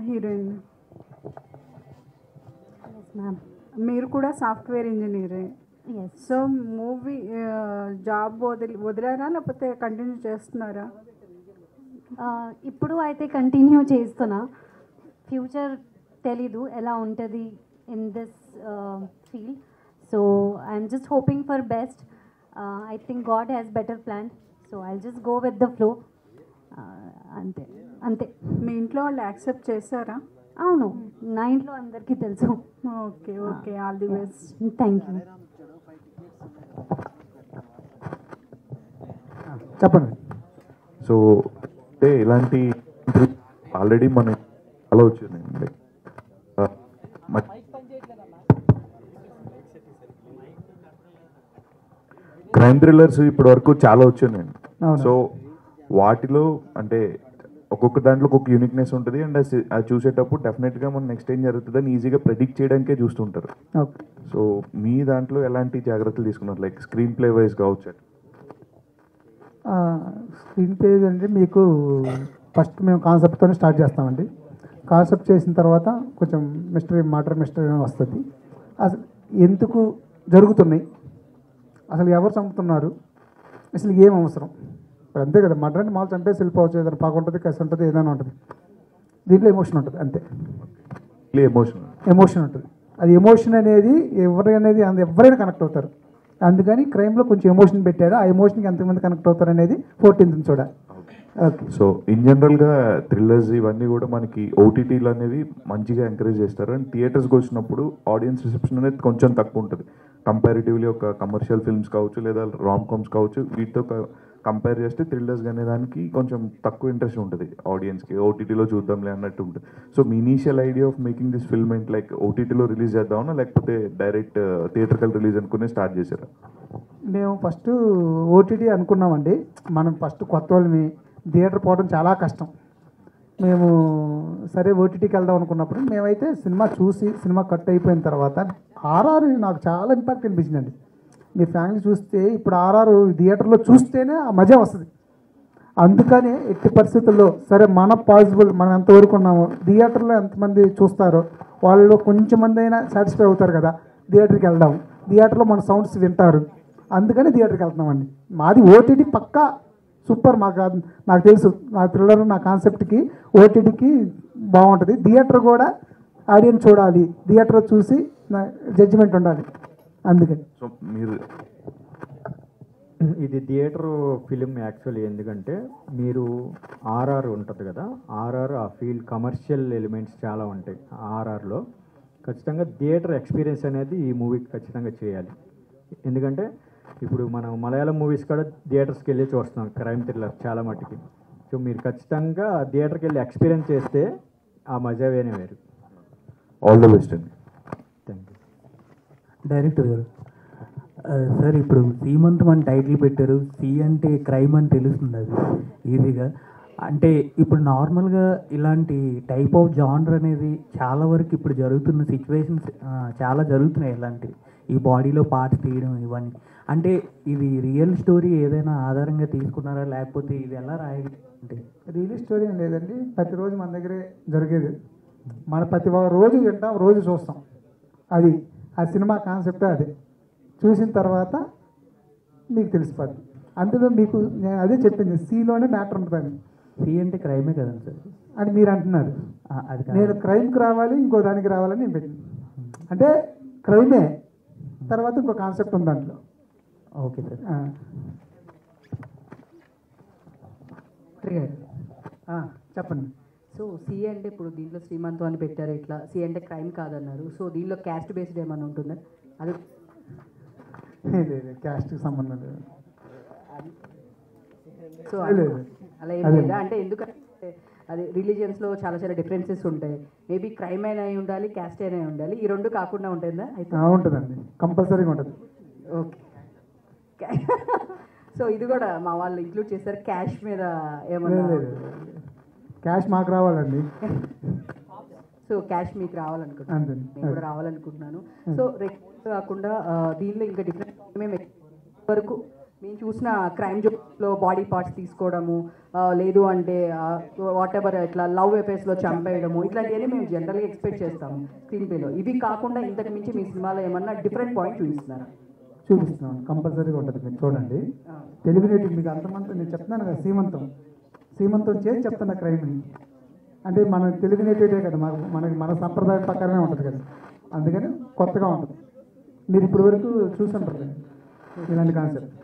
Speaker 17: హీరోయిన్ మీరు కూడా సాఫ్ట్వేర్ ఇంజనీరే. సో మూవీ జాబ్ వదిలేరా లేకపోతే కంటిన్యూ చేస్తున్నారా?
Speaker 4: ఇప్పుడు అయితే కంటిన్యూ చేస్తున్నా. ఫ్యూచర్ తెలీదు ఎలా ఉంటుంది in this field. So I'm just hoping for best. I think God has better plan. So I just go with the flow. అంతే అంతే.
Speaker 17: మీ ఇంట్లో వాళ్ళు యాక్సెప్ట్ చేశారా?
Speaker 4: అవును, నా ఇంట్లో అందరికీ తెలుసు.
Speaker 17: Okay okay, all the best.
Speaker 4: Thank you.
Speaker 15: చెప్పండి.
Speaker 18: సో అంటే ఇలాంటి ఆల్రెడీ మన అలా వచ్చిందండి. క్రైమ్ థ్రిల్లర్స్ ఇప్పటి వరకు చాలా వచ్చిందండి. సో వాటిలో అంటే ఒక్కొక్క దాంట్లో ఒక్కొక్క యూనిక్నెస్ ఉంటుంది. అండ్ అది చూసేటప్పుడు డెఫినెట్గా మనం నెక్స్ట్ ఏం జరుగుతుందని ఈజీగా ప్రెడిక్ట్ చేయడానికే చూస్తుంటారు. సో మీ దాంట్లో ఎలాంటి జాగ్రత్తలు తీసుకున్నారు, లైక్ స్క్రీన్ ప్లే వైజ్ కావచ్చు?
Speaker 15: స్క్రీన్ ప్లే అంటే మీకు ఫస్ట్ మేము కాన్సెప్ట్తోనే స్టార్ట్ చేస్తామండి. కాన్సెప్ట్ చేసిన తర్వాత కొంచెం మర్డర్ మిస్టరీ వస్తుంది. అసలు ఎందుకు జరుగుతున్నాయి, అసలు ఎవరు చంపుతున్నారు, అసలు ఏం అవసరం. ఇప్పుడు అంతే కదా, మర్డర్ అంటే మామూలు చంపేసి వెళ్ళిపోవచ్చు. ఏదైనా పాకుంటుంది, కసి ఉంటుంది, ఏదైనా ఉంటుంది. దీంట్లో ఎమోషన్ ఉంటుంది అంతే. ఎమోషన్ ఉంటుంది. అది ఎమోషన్ అనేది ఎవరైనా కనెక్ట్ అవుతారు. అందుకని క్రైమ్లో కొంచెం ఎమోషన్ పెట్టారు. ఆ ఎమోషన్కి ఎంతమంది కనెక్ట్ అవుతారు అనేది 14th చూడాలి. ఓకే.
Speaker 18: సో ఇన్ జనరల్గా థ్రిల్లర్స్ ఇవన్నీ కూడా మనకి ఓటీటీలు అనేవి మంచిగా ఎంకరేజ్ చేస్తారు. అండ్ థియేటర్స్కి వచ్చినప్పుడు ఆడియన్స్ రిసెప్షన్ అనేది కొంచెం తక్కువ ఉంటుంది కంపారిటివ్లీ. ఒక కమర్షియల్ ఫిల్మ్స్ కావచ్చు లేదా రామ్ కామ్స్ కావచ్చు, వీటితో కంపేర్ చేస్తే థ్రిల్లర్స్ అనే దానికి కొంచెం తక్కువ ఇంట్రెస్ట్ ఉంటుంది ఆడియన్స్కి. ఓటీటీలో చూద్దాంలే అన్నట్టు ఉంటుంది. So me initial idea of making this film ఏంటి, లైక్ ఓటీటీలో రిలీజ్ చేద్దామన్నా లేకపోతే డైరెక్ట్ థియేటర్కల్ రిలీజ్ అనుకునే స్టార్ట్ చేశారా?
Speaker 15: మేము ఫస్ట్ ఓటీటీ అనుకున్నామండి. మనం ఫస్ట్ కొత్త వాళ్ళని థియేటర్ పోవడం చాలా కష్టం. మేము సరే ఓటీటీకి వెళ్దాం అనుకున్నప్పుడు మేమైతే సినిమా చూసి సినిమా కట్ అయిపోయిన తర్వాత ఆర్ఆర్ నాకు చాలా ఇంపాక్ట్ అనిపించిందండి. మీ ఫ్యామిలీ చూస్తే ఇప్పుడు ఆర్ఆర్ థియేటర్లో చూస్తేనే ఆ మజా వస్తుంది. అందుకని ఎట్టి పరిస్థితుల్లో సరే మనం ఎంతవరకు ఉన్నామో థియేటర్లో ఎంతమంది చూస్తారో వాళ్ళు కొంచెం మంది అయినా సాటిస్ఫై అవుతారు కదా, థియేటర్కి వెళ్దాం. థియేటర్లో మన సౌండ్స్ వింటారు, అందుకని థియేటర్కి వెళ్తున్నామండి. మాది ఓటీటీ పక్కా సూపర్. నాకు తెలుసు నా థ్రిల్లర్ నా కాన్సెప్ట్కి ఓటీటీకి బాగుంటుంది. థియేటర్ కూడా ఆడియన్స్ చూడాలి, థియేటర్ చూసి జడ్జిమెంట్ ఉండాలి. అందుకని
Speaker 18: సో మీరు
Speaker 14: ఇది థియేటర్ ఫిలిం యాక్చువల్లీ. ఎందుకంటే మీరు ఆర్ఆర్ ఉంటుంది కదా, ఆర్ఆర్ ఆ ఫీల్డ్ కమర్షియల్ ఎలిమెంట్స్ చాలా ఉంటాయి ఆర్ఆర్లో. ఖచ్చితంగా థియేటర్ ఎక్స్పీరియన్స్ అనేది ఈ మూవీకి ఖచ్చితంగా చేయాలి. ఎందుకంటే ఇప్పుడు మనం మలయాళం మూవీస్ కూడా థియేటర్స్కి వెళ్ళి చూస్తున్నాం క్రైమ్ థ్రిల్లర్ చాలా మట్టుకి. సో మీరు ఖచ్చితంగా థియేటర్కి వెళ్ళి ఎక్స్పీరియన్స్ చేస్తే ఆ మజా వేరే వేరు.
Speaker 18: ఆల్ ద బెస్ట్ అండి.
Speaker 14: Thank you.
Speaker 19: డైరెక్టర్ గారు, సార్ ఇప్పుడు సీమంతం అని టైటిల్ పెట్టారు. సి అంటే క్రైమ్ అని తెలుస్తుంది అది ఈజీగా. అంటే ఇప్పుడు నార్మల్గా ఇలాంటి టైప్ ఆఫ్ జానర్ అనేది చాలా వరకు ఇప్పుడు జరుగుతున్న సిచ్యువేషన్స్ చాలా జరుగుతున్నాయి. ఇలాంటివి ఈ బాడీలో పార్ట్స్ తీయడం ఇవన్నీ. అంటే ఇది రియల్ స్టోరీ ఏదైనా ఆధారంగా తీసుకున్నారా, లేకపోతే ఇది ఎలా రాయాలి? అంటే
Speaker 15: రియల్ స్టోరీ ఏం లేదండి, ప్రతిరోజు మన దగ్గరే జరిగేది. మన ప్రతి రోజు వింటాం, రోజు చూస్తాం. అది ఆ సినిమా కాన్సెప్టే అదే. చూసిన తర్వాత మీకు తెలిసిపోద్ది. అందులో మీకు నేను అదే చెప్పింది, సీలోనే మ్యాటర్ ఉంటుందని.
Speaker 19: సి అంటే క్రైమే కదండి సార్
Speaker 15: అని మీరు అంటున్నారు.
Speaker 19: అది
Speaker 15: నేను క్రైమ్కి రావాలి, ఇంకో దానికి రావాలని నేను పెట్టింది. అంటే క్రైమే తర్వాత ఇంకో కాన్సెప్ట్ ఉంది దాంట్లో.
Speaker 19: Okay sir.
Speaker 15: చెప్పండి.
Speaker 20: సో సి అంటే ఇప్పుడు దీంట్లో శ్రీమంతం అని పెట్టారు, ఇట్లా సి అంటే క్రైమ్ కాదన్నారు. సో దీనిలో క్యాస్ట్ బేస్డ్ ఏమైనా ఉంటుందా? అది
Speaker 15: లేదు, క్యాస్ట్కి సంబంధం లేదు.
Speaker 20: సో అలా ఏం లేదా? అంటే ఎందుకంటే అది రిలీజియన్స్లో చాలా చాలా డిఫరెన్సెస్ ఉంటాయి. మేబీ క్రైమ్ అయినా అయి ఉండాలి, క్యాస్ట్ అయినా ఉండాలి. ఈ రెండు కాకుండా ఉంటుందా? అయితే
Speaker 15: ఉంటుందండి, కంపల్సరీగా ఉంటుంది.
Speaker 20: ఓకే. సో ఇది కూడా మా వాళ్ళు ఇంక్లూడ్ చేశారు. క్యాష్ మీద ఏమన్నా?
Speaker 15: క్యాష్ మాకు రావాలండి.
Speaker 20: సో క్యాష్ మీకు రావాలనుకుంటున్నాను, నేను కూడా రావాలనుకుంటున్నాను. సో కాకుండా దీనిలో ఇంకా డిఫరెంట్ మేము వరకు మేము చూసిన క్రైమ్ జోన్లో బాడీ పార్ట్స్ తీసుకోవడము లేదు అంటే వాట్ ఎవర్ ఇట్లా లవ్ అఫేర్స్లో చంపేయడము ఇట్లాంటివన్నీ మేము జనరల్గా ఎక్స్పెక్ట్ చేస్తాము స్క్రీన్ ప్లేలో. ఇవి కాకుండా ఇంతకు మించి మీ సినిమాలో ఏమన్నా డిఫరెంట్ పాయింట్ చూపిస్తున్నారా?
Speaker 15: చూపిస్తున్నాను, కంపల్సరీగా ఉంటుంది. మీరు చూడండి, తెలుగు నేటివ్ మీకు అంతమంది నేను చెప్తున్నాను కదా, సీమంతం చేసి చెప్తున్నా క్రైమ్ని. అంటే మన తెలుగు నేటివిటే కదా, మన సంప్రదాయం ప్రకారమే ఉంటుంది కదా, అందుకని కొత్తగా ఉంటుంది. మీరు ఇప్పటి వరకు చూసుంటారు ఇలాంటి కాన్సెప్ట్.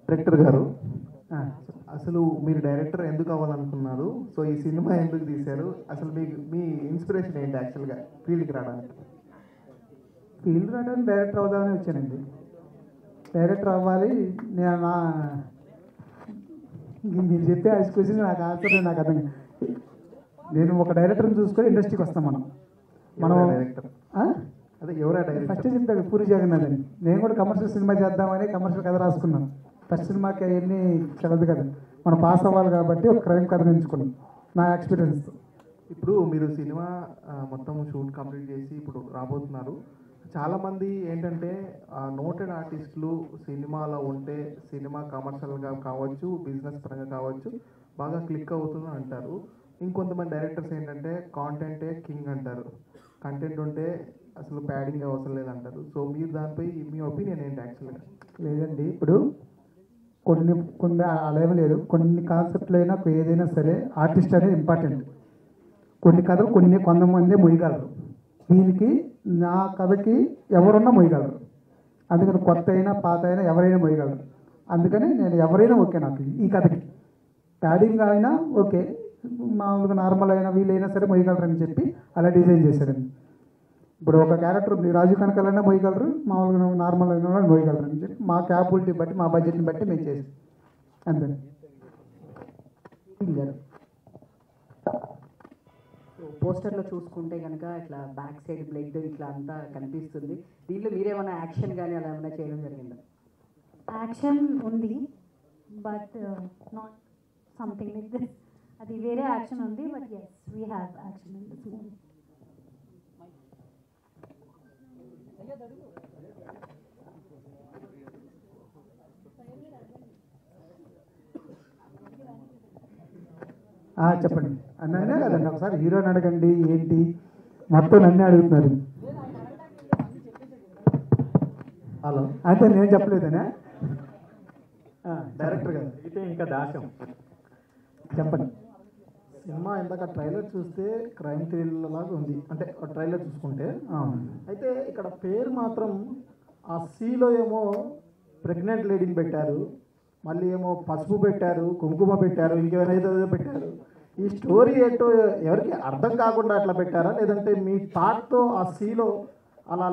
Speaker 21: డైరెక్టర్ గారు, అసలు మీరు డైరెక్టర్ ఎందుకు అవ్వాలనుకున్నారు? సో ఈ సినిమా ఎందుకు తీశారు? అసలు మీ ఇన్స్పిరేషన్ ఏంటి యాక్చువల్గా ఫీల్డ్కి రావడానికి?
Speaker 15: డైరెక్టర్ అవుదామని వచ్చానండి. డైరెక్టర్ అవ్వాలి. మీరు చెప్పే ఆ క్వశ్చన్ నాకు ఆన్సర్ నాకు అర్థం. నేను ఒక డైరెక్టర్ని చూసుకొని ఇండస్ట్రీకి వస్తాం మనం
Speaker 21: డైరెక్టర్ అదే ఎవరా డైరెక్టర్?
Speaker 15: ఫస్ట్ చెప్పాను పూరి జగన్నాథ్ అని. నేను కూడా కమర్షియల్ సినిమా చేద్దామని కమర్షియల్ కథ రాసుకున్నాను. ఫస్ట్ సినిమాకి అవన్నీ చదవదు కదా, మనం పాస్ అవ్వాలి కాబట్టి ఒక క్రైమ్ కథ ఎంచుకున్నాం నా ఎక్స్పీరియన్స్.
Speaker 21: ఇప్పుడు మీరు సినిమా మొత్తం షూట్ కంప్లీట్ చేసి ఇప్పుడు రాబోతున్నారు. చాలామంది ఏంటంటే నోటెడ్ ఆర్టిస్టులు సినిమాలో ఉంటే సినిమా కమర్షియల్గా కావచ్చు, బిజినెస్ పరంగా కావచ్చు, బాగా క్లిక్ అవుతుంది అంటారు. ఇంకొంతమంది డైరెక్టర్స్ ఏంటంటే కాంటెంటే కింగ్ అంటారు, కంటెంట్ ఉంటే అసలు ప్యాడింగ్ అవసరం లేదంటారు. సో మీరు దానిపై మీ ఒపీనియన్ ఏంటి యాక్చువల్గా?
Speaker 15: లేదండి, ఇప్పుడు కొన్ని అలా లేదు. కొన్ని కాన్సెప్ట్లు అయినా ఏదైనా సరే ఆర్టిస్ట్ అనేది ఇంపార్టెంట్. కొన్ని కథలు కొంతమంది మొయ్యగలరు. దీనికి నా కథకి ఎవరున్నా మొయ్యగలరు. అందుకని కొత్త అయినా పాత అయినా ఎవరైనా మొయ్యగలరు. అందుకని నేను ఎవరైనా ఓకే నాకు ఈ కథకి. ప్యాడింగ్ అయినా ఓకే, మామూలుగా నార్మల్ అయినా వీళ్ళైనా సరే మొయ్యగలరని చెప్పి అలా డిజైన్ చేశారండి. ఇప్పుడు ఒక క్యారెక్టర్ రాజు కనకాలైనా మొయ్యగలరు, మామూలుగా నార్మల్ అయినా మొయ్యగలరు అని చెప్పి మా క్యాపబిలిటీ బట్టి మా బడ్జెట్ని బట్టి మేము చేసాం అంతే.
Speaker 20: పోస్టర్లో చూసుకుంటే కనుక ఇట్లా బ్యాక్ సైడ్ బ్లడ్ ఇట్లా అంతా కనిపిస్తుంది. దీంట్లో మీరేమైనా యాక్షన్ కానీ అలా ఏమైనా చేయడం జరిగిందా?
Speaker 22: యాక్షన్ ఉంది, but not something like this. అది వేరే యాక్షన్ ఉంది, but yes we have action in this movie.
Speaker 15: చెప్పండి నన్నే కదండి, ఒకసారి హీరోని అడగండి ఏంటి మొత్తం నన్నే అడుగుతున్నారు.
Speaker 21: హలో,
Speaker 15: అయితే నేను చెప్పలేదనే.
Speaker 21: డైరెక్టర్ గారు అయితే ఇంకా దాశం
Speaker 15: చెప్పండి.
Speaker 21: సినిమా ఇందాక ట్రైలర్ చూస్తే క్రైమ్ థ్రిల్లర్ లాగా ఉంది, అంటే ట్రైలర్ చూసుకుంటే. అయితే ఇక్కడ పేరు మాత్రం ఆ సీలో ఏమో ప్రెగ్నెంట్ లేడీని పెట్టారు, మళ్ళీ ఏమో పసుపు పెట్టారు, కుంకుమ పెట్టారు, ఇంకేమైనా పెట్టారు. ఈ స్టోరీ ఏంటో ఎవరికి అర్థం కాకుండా అట్లా పెట్టారా, లేదంటే మీ థాట్తో ఆ సీలో అలా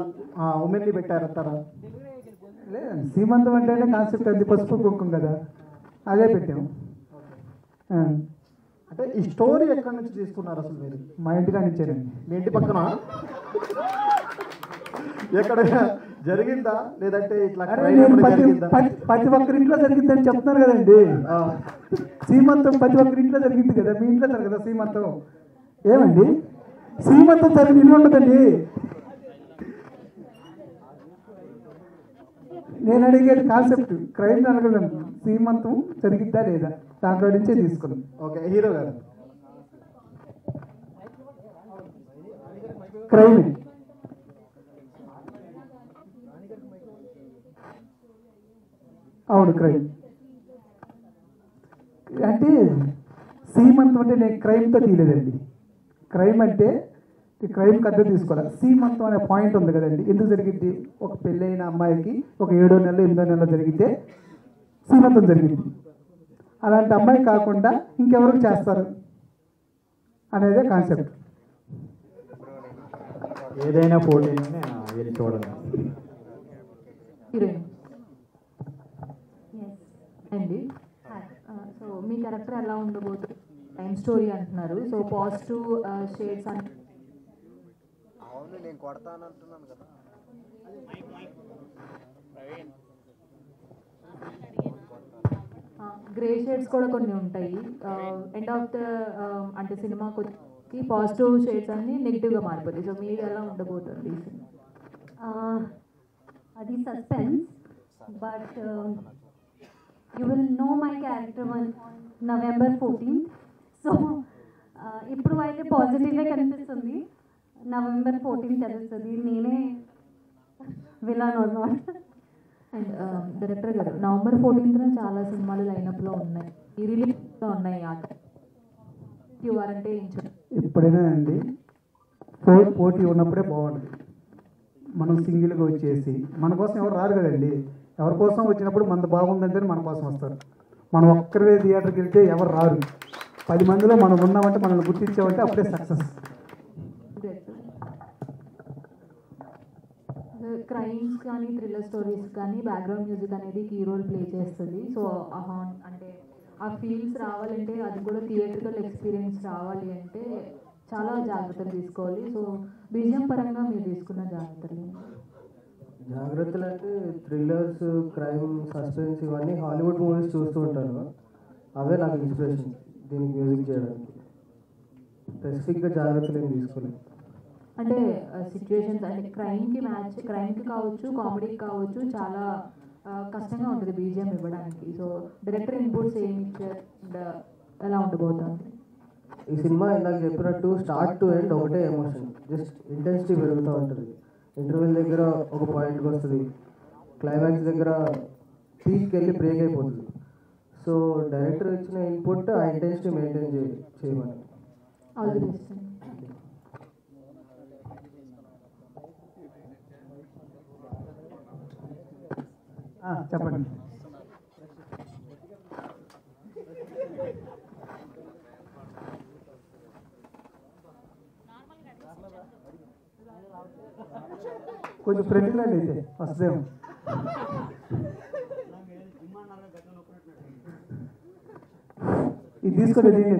Speaker 21: ఉమెన్ని పెట్టారంటారా?
Speaker 15: లేదండి, సీమంతం అంటేనే కాన్సెప్ట్ అది పసుపు కుంకుమ కదా, అదే పెట్టాము.
Speaker 21: అంటే ఈ స్టోరీ ఎక్కడి నుంచి తీసుకున్నారు అసలు మీరు?
Speaker 15: మా ఇంటికా నుంచేనండి.
Speaker 21: మీ ఇంటి పక్కన ఎక్కడైనా జరిగిందా, లేదంటే ఇట్లా
Speaker 15: ప్రతి ఒక్కరి ఇంట్లో జరిగిందని చెప్తున్నారు కదండి. సీమంతం ప్రతి ఒక్కరి ఇంట్లో జరిగింది కదా, మీ ఇంట్లో జరగదా సీమంతం? ఏమండి సీమంతం జరిగిన ఇల్లు ఉండదండి. నేను అడిగేది కాన్సెప్ట్ క్రైమ్ అడగలను, సీమంతం జరిగిద్దా లేదా దాంట్లో నుంచే తీసుకున్నాం.
Speaker 21: ఓకే, హీరో గారు
Speaker 15: క్రైమ్ అవును క్రైమ్ అంటే సీమంతం అంటే నేను క్రైమ్తో తీయలేదండి. క్రైమ్ అంటే క్రైమ్ కథ తీసుకోవాలి. సీమంతం అనే పాయింట్ ఉంది కదండి, ఎందుకు జరిగింది? ఒక పెళ్ళైన అమ్మాయికి ఒక 7వ నెల 8వ నెల జరిగితే సీమంతం జరిగింది. అలాంటి అమ్మాయి కాకుండా ఇంకెవరికి చేస్తారు అనేదే కాన్సెప్ట్.
Speaker 21: ఏదైనా పోటీనే వెళ్ళి చూడండి.
Speaker 22: హీరోయిన్ అండి. సో మీ క్యారెక్టర్ ఎలా ఉండబోతుంది? టైమ్ స్టోరీ అంటున్నారు, సో పాజిటివ్ షేడ్స్ అని.
Speaker 5: అవును, నేను కొడతానంటున్నాను కదా.
Speaker 22: గ్రే షేడ్స్ కూడా కొన్ని ఉంటాయి. ఎండ్ ఆఫ్ ద అంటే సినిమాకు
Speaker 1: షేడ్స్కి పాజిటివ్ షేడ్స్ అన్ని నెగిటివ్గా మారిపోతాయి. సో మీరు ఎలా ఉండబోతుంది ఈ సినిమా?
Speaker 22: అది suspense, but you will know my character one November 14th. So ఇప్పుడు అయితే పాజిటివ్గా కనిపిస్తుంది, నవంబర్ 14th తెలుస్తుంది నేనే విలాన్ అన్నమాట.
Speaker 1: అండ్ డైరెక్టర్ గారు, నవంబర్ 14th చాలా సినిమాలు లైనప్లో ఉన్నాయి, ఈ రిలీజ్లో ఉన్నాయి. ఆట క్యూఆర్ అంటే ఏం చెప్తారు?
Speaker 21: ఎప్పుడైనా అండి పోటీ ఉన్నప్పుడే బాగుంటుంది. మనం సింగిల్గా వచ్చేసి మన కోసం ఎవరు రారు కదండి. ఎవరి కోసం వచ్చినప్పుడు మనది బాగుందంటే మన కోసం వస్తారు. మనం ఒక్కరే థియేటర్కి వెళ్తే ఎవరు రారు. 10 మందిలో మనం ఉన్నామంటే మనల్ని గుర్తించామంటే అప్పుడే సక్సెస్.
Speaker 1: క్రైమ్స్ కానీ థ్రిల్లర్ స్టోరీస్ కానీ బ్యాక్గ్రౌండ్ మ్యూజిక్ అనేది కీ రోల్ ప్లే చేస్తుంది. సో అంటే ఆ ఫీల్స్ రావాలంటే, అది కూడా థియేట్రికల్ ఎక్స్పీరియన్స్ రావాలి అంటే చాలా జాగ్రత్తలు తీసుకోవాలి. సో బీజిఎం పరంగా మీరు తీసుకున్న జాగ్రత్తలు
Speaker 5: జాగ్రత్తలు అంటే థ్రిల్లర్స్, క్రైమ్, సస్పెన్స్ ఇవన్నీ హాలీవుడ్ మూవీస్ చూస్తూ ఉంటాను. అవే నాకు ఇన్స్పిరేషన్ దీనికి మ్యూజిక్ చేయడానికి. స్పెసిఫిక్గా జాగ్రత్తలు ఏం తీసుకోలేదు.
Speaker 1: అంటే సిచ్యువేషన్స్ అంటే క్రైమ్కి కావచ్చు, కామెడీకి కావచ్చు, చాలా కష్టంగా ఉంటుంది బీజిఎం ఇవ్వడానికి. సో డైరెక్టర్ ఇన్పుట్స్ ఏమి ఇచ్చారు, ఎలా ఉండబోతుంది
Speaker 5: ఈ సినిమా? ఇందాక చెప్పినట్టు స్టార్ట్ టు ఎండ్ ఒకటే ఎమోషన్, జస్ట్ ఇంటెన్సిటీ పెరుగుతూ ఉంటుంది. ఇంటర్వెల్ దగ్గర ఒక పాయింట్కి వస్తుంది, క్లైమాక్స్ దగ్గర పీక్కి వెళ్ళి బ్రేక్ అయిపోతుంది. సో డైరెక్టర్ ఇచ్చిన ఇన్పుట్ ఆ ఇంటెన్సిటీ మెయింటైన్ చేయమని.
Speaker 1: All the best.
Speaker 21: చెప్పండి. కొంచెం ఫ్రెండ్కి రండి అయితే వస్తేమో. ఇది తీసుకొని దీన్ని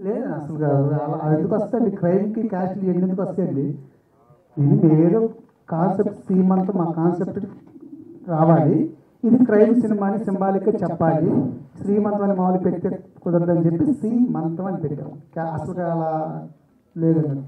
Speaker 21: లేదు అసలు అది ఎందుకు వస్తాయండి? క్రైమ్కి క్యాస్ట్లు ఎందుకు వస్తాయండి? ఇది ఏదో కాన్సెప్ట్ సీమంతా మా కాన్సెప్ట్ రావాలి. ఇది క్రైమ్ సినిమా అని సింబాలిక్గా చెప్పాలి. శ్రీమంతం అని మామూలు పెడితే కుదరదని చెప్పి శ్రీమంతం అని పెట్టాం. అసలు అలా లేదండి.